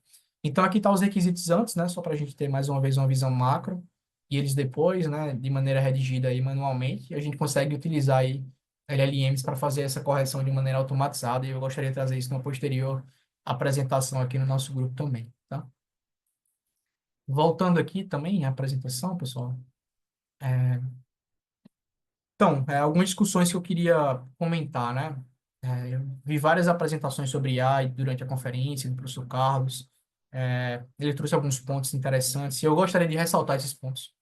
Então, aqui tá os requisitos antes, né? Só para a gente ter mais uma vez uma visão macro. E eles depois, né? De maneira redigida aí manualmente. E a gente consegue utilizar aí LLMs para fazer essa correção de maneira automatizada. E eu gostaria de trazer isso numa posterior apresentação aqui no nosso grupo também, tá? Voltando aqui também à apresentação, pessoal. Então, algumas discussões que eu queria comentar, né? Eu vi várias apresentações sobre AI durante a conferência do professor Carlos. Ele trouxe alguns pontos interessantes e eu gostaria de ressaltar esses pontos.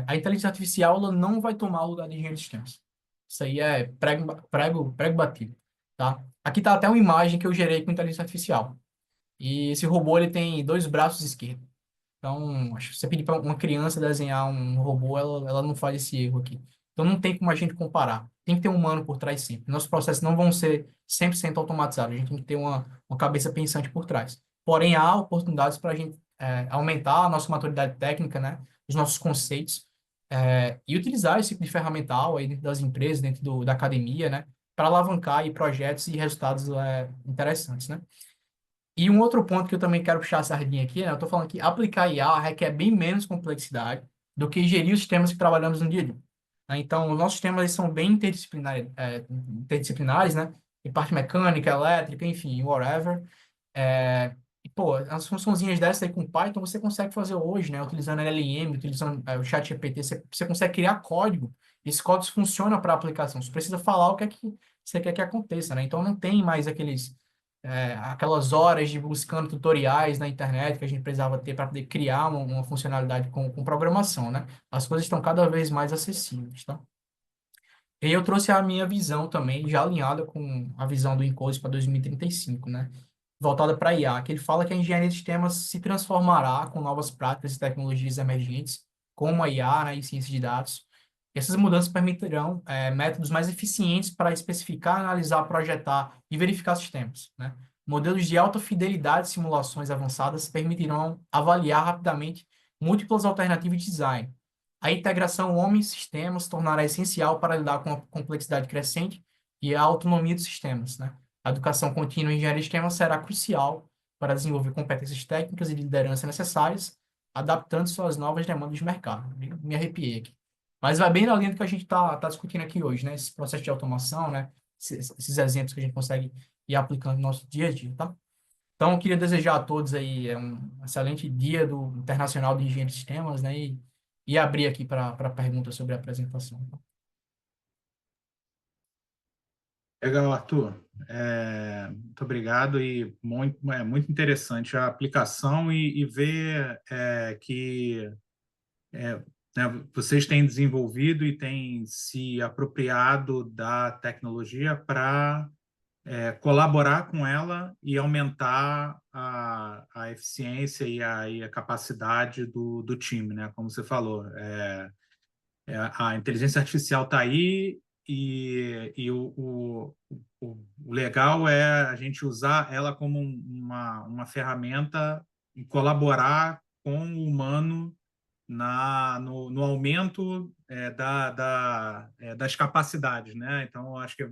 A inteligência artificial ela não vai tomar o lugar de engenheiro de sistemas. Isso aí é prego batido, tá? Aqui está até uma imagem que eu gerei com inteligência artificial. E esse robô ele tem dois braços esquerdos. Então, acho que se você pedir para uma criança desenhar um robô, ela não faz esse erro aqui. Então, não tem como a gente comparar. Tem que ter um humano por trás sempre. Nossos processos não vão ser 100% automatizados. A gente tem que ter uma cabeça pensante por trás. Porém, há oportunidades para a gente aumentar a nossa maturidade técnica, né? Os nossos conceitos, e utilizar esse tipo de ferramental aí dentro das empresas, dentro da academia, né? Para alavancar aí projetos e resultados interessantes, né? E um outro ponto que eu também quero puxar a sardinha aqui, né? Eu estou falando que aplicar IA requer bem menos complexidade do que gerir os sistemas que trabalhamos no dia a dia, né? Então, os nossos sistemas eles são bem interdisciplinares, né? Em parte mecânica, elétrica, enfim, whatever. Pô, as funçãozinhas dessas aí com Python você consegue fazer hoje, né? Utilizando LLM, utilizando o ChatGPT, você consegue criar código. Esses códigos funcionam para a aplicação. Você precisa falar o que é que você quer que aconteça, né? Então não tem mais aquelas horas de buscando tutoriais na internet que a gente precisava ter para poder criar uma funcionalidade com programação, né? As coisas estão cada vez mais acessíveis, tá? E eu trouxe a minha visão também, já alinhada com a visão do Encode para 2035, né? Voltada para IA, que ele fala que a engenharia de sistemas se transformará com novas práticas e tecnologias emergentes, como a IA, né, e ciência de dados. Essas mudanças permitirão métodos mais eficientes para especificar, analisar, projetar e verificar sistemas, né? Modelos de alta fidelidade e simulações avançadas permitirão avaliar rapidamente múltiplas alternativas de design. A integração homem-sistema se tornará essencial para lidar com a complexidade crescente e a autonomia dos sistemas, né? A educação contínua em engenharia de sistemas será crucial para desenvolver competências técnicas e de liderança necessárias, adaptando-se às novas demandas de mercado. Me arrepiei aqui. Mas vai bem na linha do que a gente está discutindo aqui hoje, né? Esse processo de automação, né? Esses exemplos que a gente consegue ir aplicando no nosso dia a dia, tá? Então, eu queria desejar a todos aí um excelente dia do Internacional de Engenharia de Sistemas, né? E abrir aqui para perguntas sobre a apresentação. Legal, Arthur. Muito obrigado e muito interessante a aplicação e ver que né, vocês têm desenvolvido e têm se apropriado da tecnologia para colaborar com ela e aumentar a eficiência e a capacidade do time, né? Como você falou, a inteligência artificial está aí e o legal é a gente usar ela como uma ferramenta e colaborar com o humano no aumento das capacidades, né? Então, eu acho que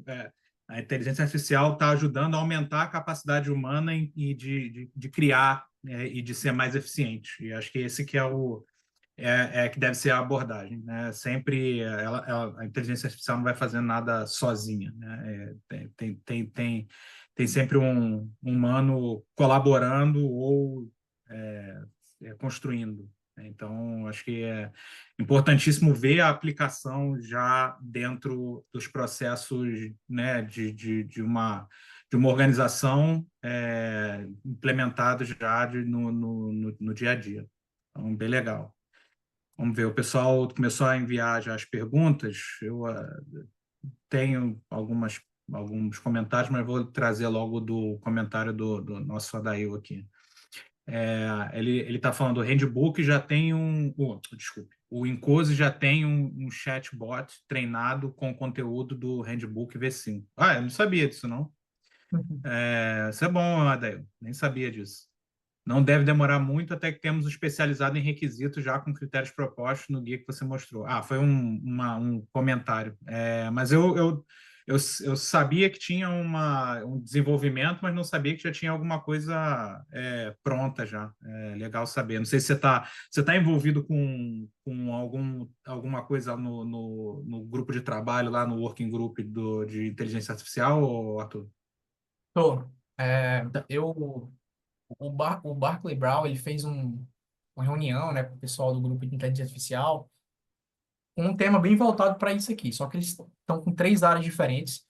a inteligência artificial está ajudando a aumentar a capacidade humana de criar, e de ser mais eficiente. E acho que esse que que deve ser a abordagem, né? Sempre a inteligência artificial não vai fazer nada sozinha, né? Tem sempre um humano colaborando ou construindo. Então, acho que é importantíssimo ver a aplicação já dentro dos processos, né, de uma organização implementados já no dia a dia. Então, bem legal. Vamos ver, o pessoal começou a enviar já as perguntas. Eu tenho alguns comentários, mas vou trazer logo do comentário do nosso Adail aqui. Ele está falando, o Handbook já tem desculpe, o Encose já tem um chatbot treinado com conteúdo do Handbook V5. Ah, eu não sabia disso, não. Isso é bom, Adail, nem sabia disso. Não deve demorar muito até que temos o especializado em requisitos já com critérios propostos no guia que você mostrou. Ah, foi um comentário. Mas eu sabia que tinha um desenvolvimento, mas não sabia que já tinha alguma coisa pronta já. Legal saber. Não sei se você tá envolvido com alguma coisa no grupo de trabalho, lá no Working Group de inteligência artificial, Arthur? Tô. O Barclay Brown, ele fez uma reunião, né, com o pessoal do grupo de inteligência artificial, com um tema bem voltado para isso aqui, só que eles estão com três áreas diferentes.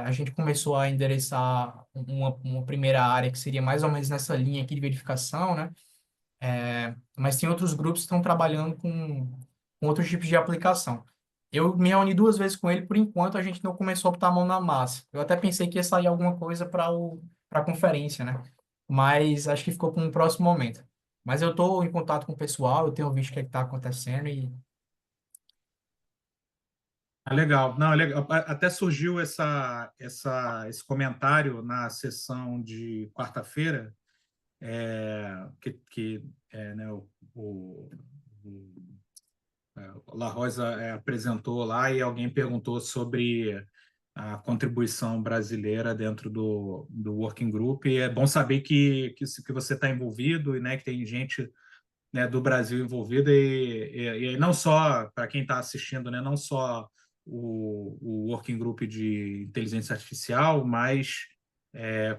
A gente começou a endereçar uma primeira área que seria mais ou menos nessa linha aqui de verificação, né? Mas tem outros grupos que estão trabalhando com outros tipos de aplicação. Eu me reuni duas vezes com ele, por enquanto a gente não começou a botar a mão na massa. Eu até pensei que ia sair alguma coisa para a conferência, né? Mas acho que ficou para um próximo momento. Mas eu estou em contato com o pessoal, eu tenho visto o que está acontecendo e Ah, legal. Não, é legal. Até surgiu esse comentário na sessão de quarta-feira, né, o- o La Rosa apresentou lá e alguém perguntou sobre a contribuição brasileira dentro do Working Group. E é bom saber que você está envolvido e, né, que tem gente, né, do Brasil envolvida e não só, para quem está assistindo, né, não só o Working Group de inteligência artificial, mas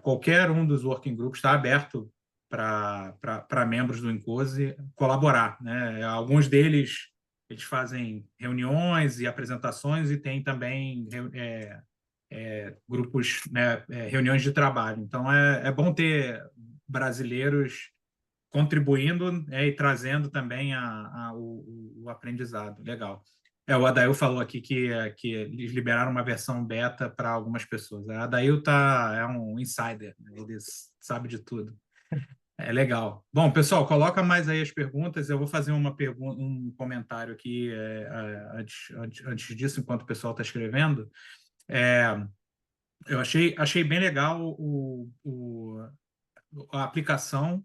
qualquer um dos Working Groups está aberto para membros do Encose colaborar, né? Alguns deles eles fazem reuniões e apresentações e tem também grupos, né, reuniões de trabalho. Então é bom ter brasileiros contribuindo, e trazendo também o aprendizado. Legal. O Adail falou aqui que eles liberaram uma versão beta para algumas pessoas. A Adail é um insider, né? Ele sabe de tudo. É legal. Bom, pessoal, coloca mais aí as perguntas. Eu vou fazer um comentário aqui antes disso, enquanto o pessoal está escrevendo. É, Eu achei bem legal a aplicação.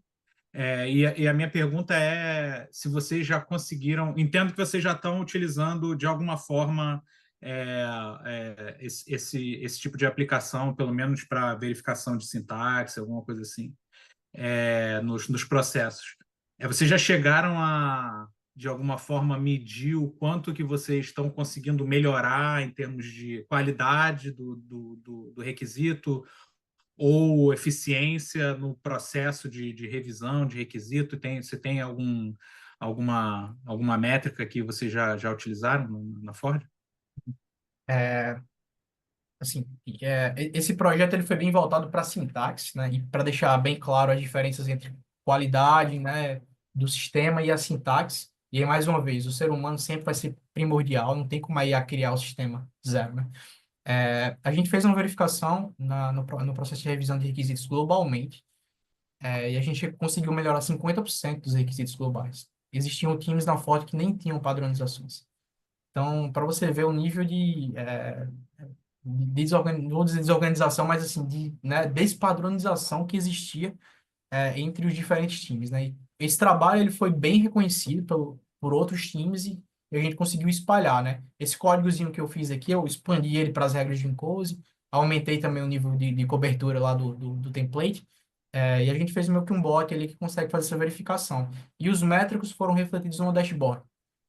E a minha pergunta é se vocês já conseguiram. Entendo que vocês já estão utilizando de alguma forma esse tipo de aplicação, pelo menos para verificação de sintaxe, alguma coisa assim, nos processos. Vocês já chegaram a, de alguma forma, medir o quanto que vocês estão conseguindo melhorar em termos de qualidade do requisito ou eficiência no processo de revisão de requisito? Você tem alguma métrica que vocês já utilizaram na Ford? É, assim, esse projeto ele foi bem voltado para sintaxe, né? E para deixar bem claro as diferenças entre qualidade, né, do sistema e a sintaxe. E aí, mais uma vez, o ser humano sempre vai ser primordial, não tem como a IA criar o sistema zero, né? A gente fez uma verificação no processo de revisão de requisitos globalmente, e a gente conseguiu melhorar 50% dos requisitos globais. Existiam times na Ford que nem tinham padronizações. Então, para você ver o nível não vou dizer desorganização, mas assim, né, despadronização que existia entre os diferentes times, né? E esse trabalho ele foi bem reconhecido por outros times e a gente conseguiu espalhar, né? Esse códigozinho que eu fiz aqui, eu expandi ele para as regras de encode, aumentei também o nível de cobertura lá do template, e a gente fez meio que um bot ali que consegue fazer essa verificação. E os métricos foram refletidos no dashboard,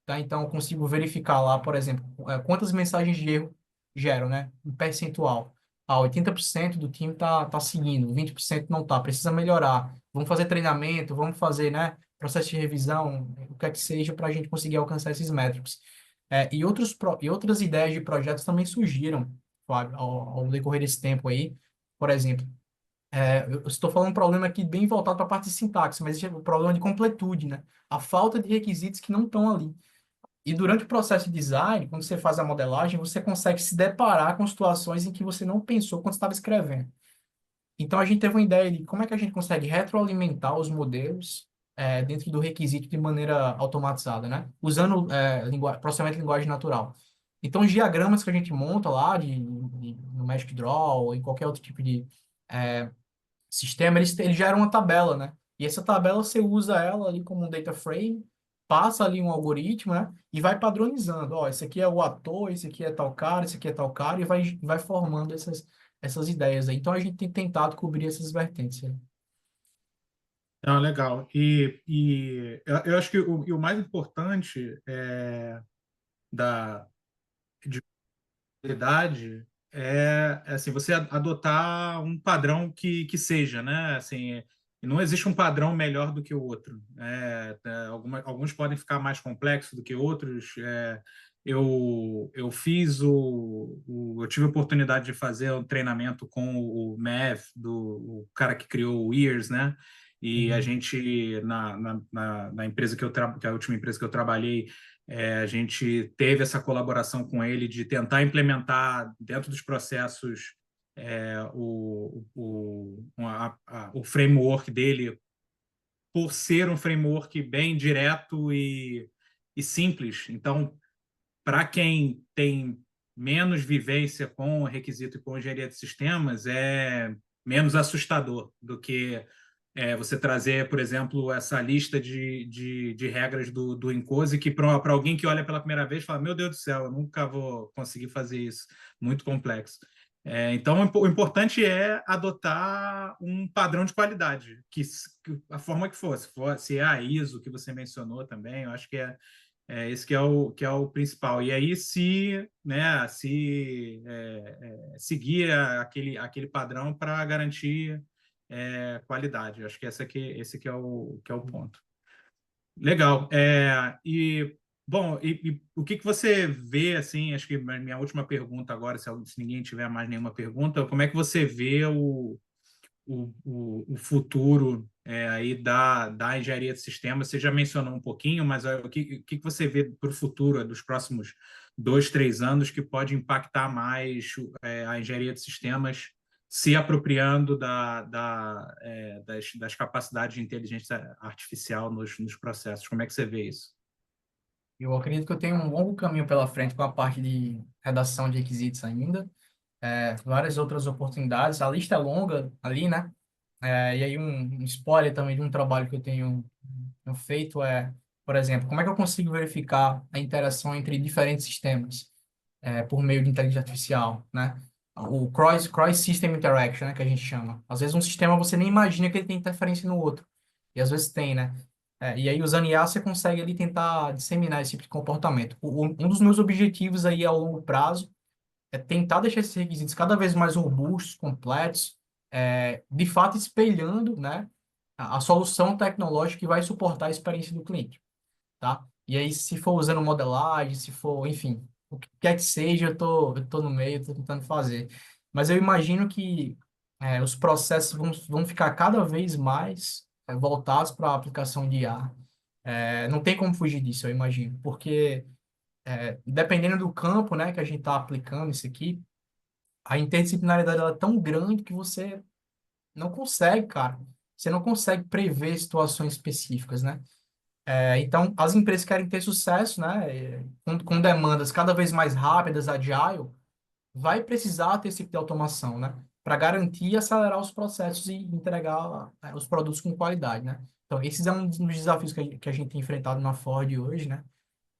tá? Então, eu consigo verificar lá, por exemplo, quantas mensagens de erro geram, né? Um percentual. 80% do time tá seguindo, 20% não tá, precisa melhorar. Vamos fazer treinamento, vamos fazer, né, processo de revisão, o que é que seja para a gente conseguir alcançar esses métricos. E outras ideias de projetos também surgiram, Fábio, ao decorrer desse tempo aí. Por exemplo, eu estou falando um problema aqui bem voltado para a parte de sintaxe, mas esse é o problema de completude, né? A falta de requisitos que não estão ali. E durante o processo de design, quando você faz a modelagem, você consegue se deparar com situações em que você não pensou quando estava escrevendo. Então, a gente teve uma ideia de como é que a gente consegue retroalimentar os modelos dentro do requisito de maneira automatizada, né? Usando processamento de linguagem natural. Então, os diagramas que a gente monta lá no Magic Draw ou em qualquer outro tipo de sistema, eles geram uma tabela, né? E essa tabela você usa ela ali como um data frame, passa ali um algoritmo, né? E vai padronizando. Ó, esse aqui é o ator, esse aqui é tal cara, esse aqui é tal cara, e vai formando essas ideias aí. Então a gente tem tentado cobrir essas vertentes aí. Ah, legal. Eu acho que o mais importante da de qualidade assim, você adotar um padrão que seja, né? Assim, não existe um padrão melhor do que o outro. Alguns podem ficar mais complexos do que outros. Eu tive a oportunidade de fazer um treinamento com o Mav, o cara que criou o Ears, né? E a Uhum. gente, na empresa que é a última empresa que eu trabalhei, a gente teve essa colaboração com ele de tentar implementar dentro dos processos o framework dele, por ser um framework bem direto e simples. Então, para quem tem menos vivência com requisito e com engenharia de sistemas, é menos assustador do que você trazer, por exemplo, essa lista de regras do Encose, que para alguém que olha pela primeira vez fala: Meu Deus do céu, eu nunca vou conseguir fazer isso, muito complexo. Então, o importante é adotar um padrão de qualidade, que a forma que for, se é a ISO que você mencionou também, eu acho que esse que é o principal. E aí, seguir aquele padrão para garantir qualidade. Eu acho que esse que é o ponto. Legal. Bom, o que você vê, assim, acho que minha última pergunta agora, se ninguém tiver mais nenhuma pergunta, como é que você vê o futuro aí da engenharia de sistemas? Você já mencionou um pouquinho, mas o que você vê para o futuro, dos próximos 2, 3 anos, que pode impactar mais a engenharia de sistemas, se apropriando das capacidades de inteligência artificial nos processos? Como é que você vê isso? Eu acredito que eu tenho um longo caminho pela frente com a parte de redação de requisitos ainda. várias outras oportunidades. A lista é longa ali, né? E aí um spoiler também de um trabalho que eu tenho feito é, por exemplo, como é que eu consigo verificar a interação entre diferentes sistemas por meio de inteligência artificial, né? O cross system interaction, né, que a gente chama. Às vezes um sistema você nem imagina que ele tem interferência no outro, e às vezes tem, né? E aí usando IA você consegue ali tentar disseminar esse tipo de comportamento. Um dos meus objetivos aí a longo prazo é tentar deixar esses requisitos cada vez mais robustos, completos, de fato espelhando, né, a solução tecnológica que vai suportar a experiência do cliente, tá? E aí, se for usando modelagem, se for, enfim, o que quer que seja, eu tô no meio, estou tentando fazer. Mas eu imagino que os processos vão ficar cada vez mais voltados para a aplicação de IA. Não tem como fugir disso, eu imagino, porque dependendo do campo, né, que a gente está aplicando isso aqui, a interdisciplinaridade ela é tão grande que você não consegue, cara. Você não consegue prever situações específicas, né? Então, as empresas querem ter sucesso, né? Com demandas cada vez mais rápidas, agile, vai precisar ter esse tipo de automação, né? Para garantir e acelerar os processos e entregar os produtos com qualidade, né? Então, esses é um dos desafios que a gente tem enfrentado na Ford hoje, né?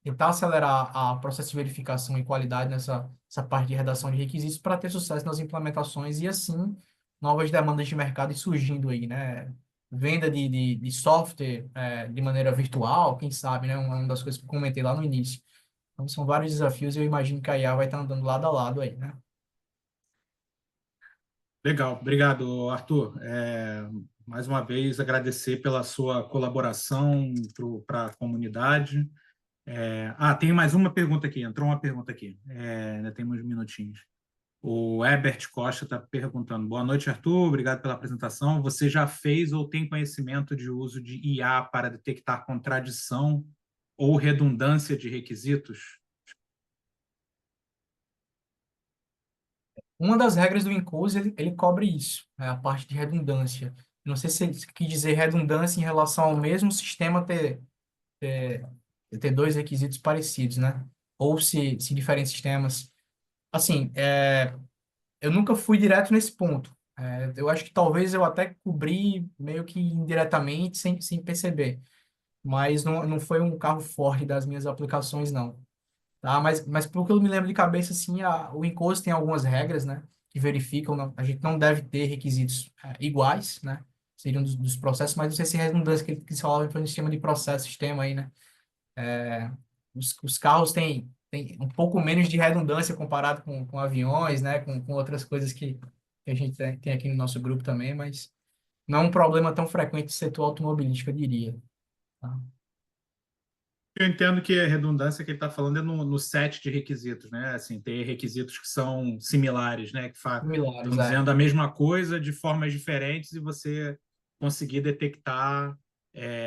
Tentar acelerar o processo de verificação e qualidade essa parte de redação de requisitos para ter sucesso nas implementações e, assim, novas demandas de mercado surgindo aí, né? Venda de software de maneira virtual, quem sabe, né? Uma das coisas que eu comentei lá no início. Então, são vários desafios e eu imagino que a IA vai estar andando lado a lado aí, né? Legal, obrigado, Arthur. Mais uma vez, agradecer pela sua colaboração para a comunidade. Tem mais uma pergunta aqui, entrou uma pergunta aqui, ainda tem uns minutinhos. O Herbert Costa está perguntando: boa noite, Arthur, obrigado pela apresentação. Você já fez ou tem conhecimento de uso de IA para detectar contradição ou redundância de requisitos? Uma das regras do Encode, ele cobre isso, né, a parte de redundância. Não sei se ele quis dizer redundância em relação ao mesmo sistema ter, ter dois requisitos parecidos, né? Ou se diferentes sistemas. Assim, eu nunca fui direto nesse ponto. Eu acho que talvez eu até cobri meio que indiretamente, sem perceber. Mas não foi um carro forte das minhas aplicações, não. Tá? Mas pelo que eu me lembro de cabeça, assim, o Encode tem algumas regras, né? Que verificam, a gente não deve ter requisitos iguais, né? Seriam dos processos, mas não sei se redundância que eles falavam foi no sistema de processo, sistema aí, né? Os carros têm um pouco menos de redundância comparado com aviões, né? Com outras coisas que a gente tem aqui no nosso grupo também, mas não é um problema tão frequente do setor automobilístico, eu diria. Tá? Eu entendo que a redundância que ele está falando é no set de requisitos, né? Assim, ter requisitos que são similares, né? Similares, Estão dizendo a mesma coisa de formas diferentes e você conseguir detectar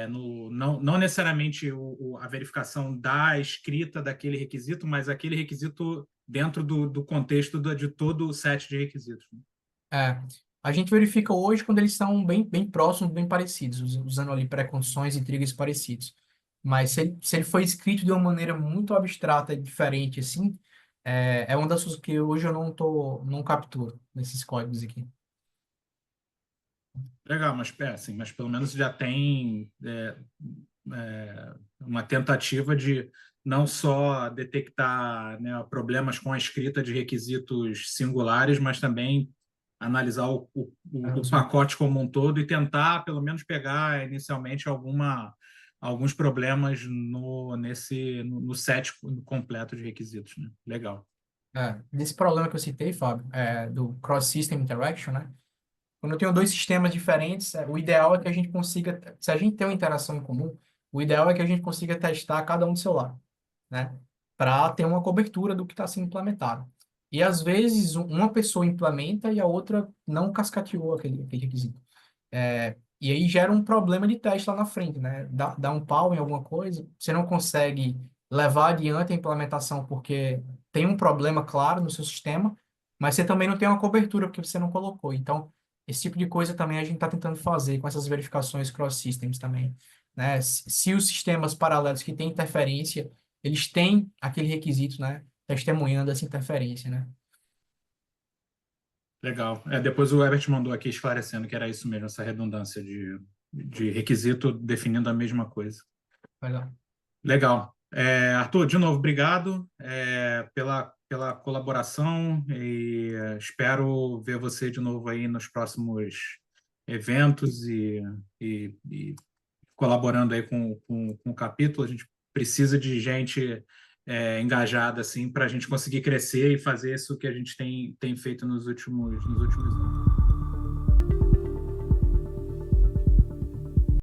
não necessariamente a verificação da escrita daquele requisito, mas aquele requisito dentro do contexto de todo o set de requisitos, né? É, a gente verifica hoje quando eles são bem próximos, bem parecidos, usando ali pré-condições e triggers parecidos. Mas se ele foi escrito de uma maneira muito abstrata e diferente, assim, é uma das coisas que hoje eu não capturo nesses códigos aqui. Legal, mas pelo menos já tem uma tentativa de não só detectar, né, problemas com a escrita de requisitos singulares, mas também analisar o pacote como um todo e tentar, pelo menos, pegar inicialmente alguns problemas no set completo de requisitos, né? Legal. Desse problema que eu citei, Fábio, do cross-system interaction, né? Quando eu tenho dois sistemas diferentes, o ideal é que a gente consiga, se a gente tem uma interação em comum, o ideal é que a gente consiga testar cada um do seu lado, né? Para ter uma cobertura do que está sendo implementado. E às vezes uma pessoa implementa e a outra não cascateou aquele requisito. E aí gera um problema de teste lá na frente, né? Dá um pau em alguma coisa, você não consegue levar adiante a implementação porque tem um problema claro no seu sistema, mas você também não tem uma cobertura porque você não colocou. Então, esse tipo de coisa também a gente está tentando fazer com essas verificações cross-systems também, né? Se os sistemas paralelos que têm interferência, eles têm aquele requisito, né? Testemunhando essa interferência, né? Legal. Depois o Herbert mandou aqui esclarecendo que era isso mesmo, essa redundância de requisito definindo a mesma coisa. Legal. Legal. Arthur, de novo, obrigado pela colaboração e espero ver você de novo aí nos próximos eventos e colaborando aí com o capítulo. A gente precisa de gente engajada assim para a gente conseguir crescer e fazer isso que a gente tem feito nos últimos anos.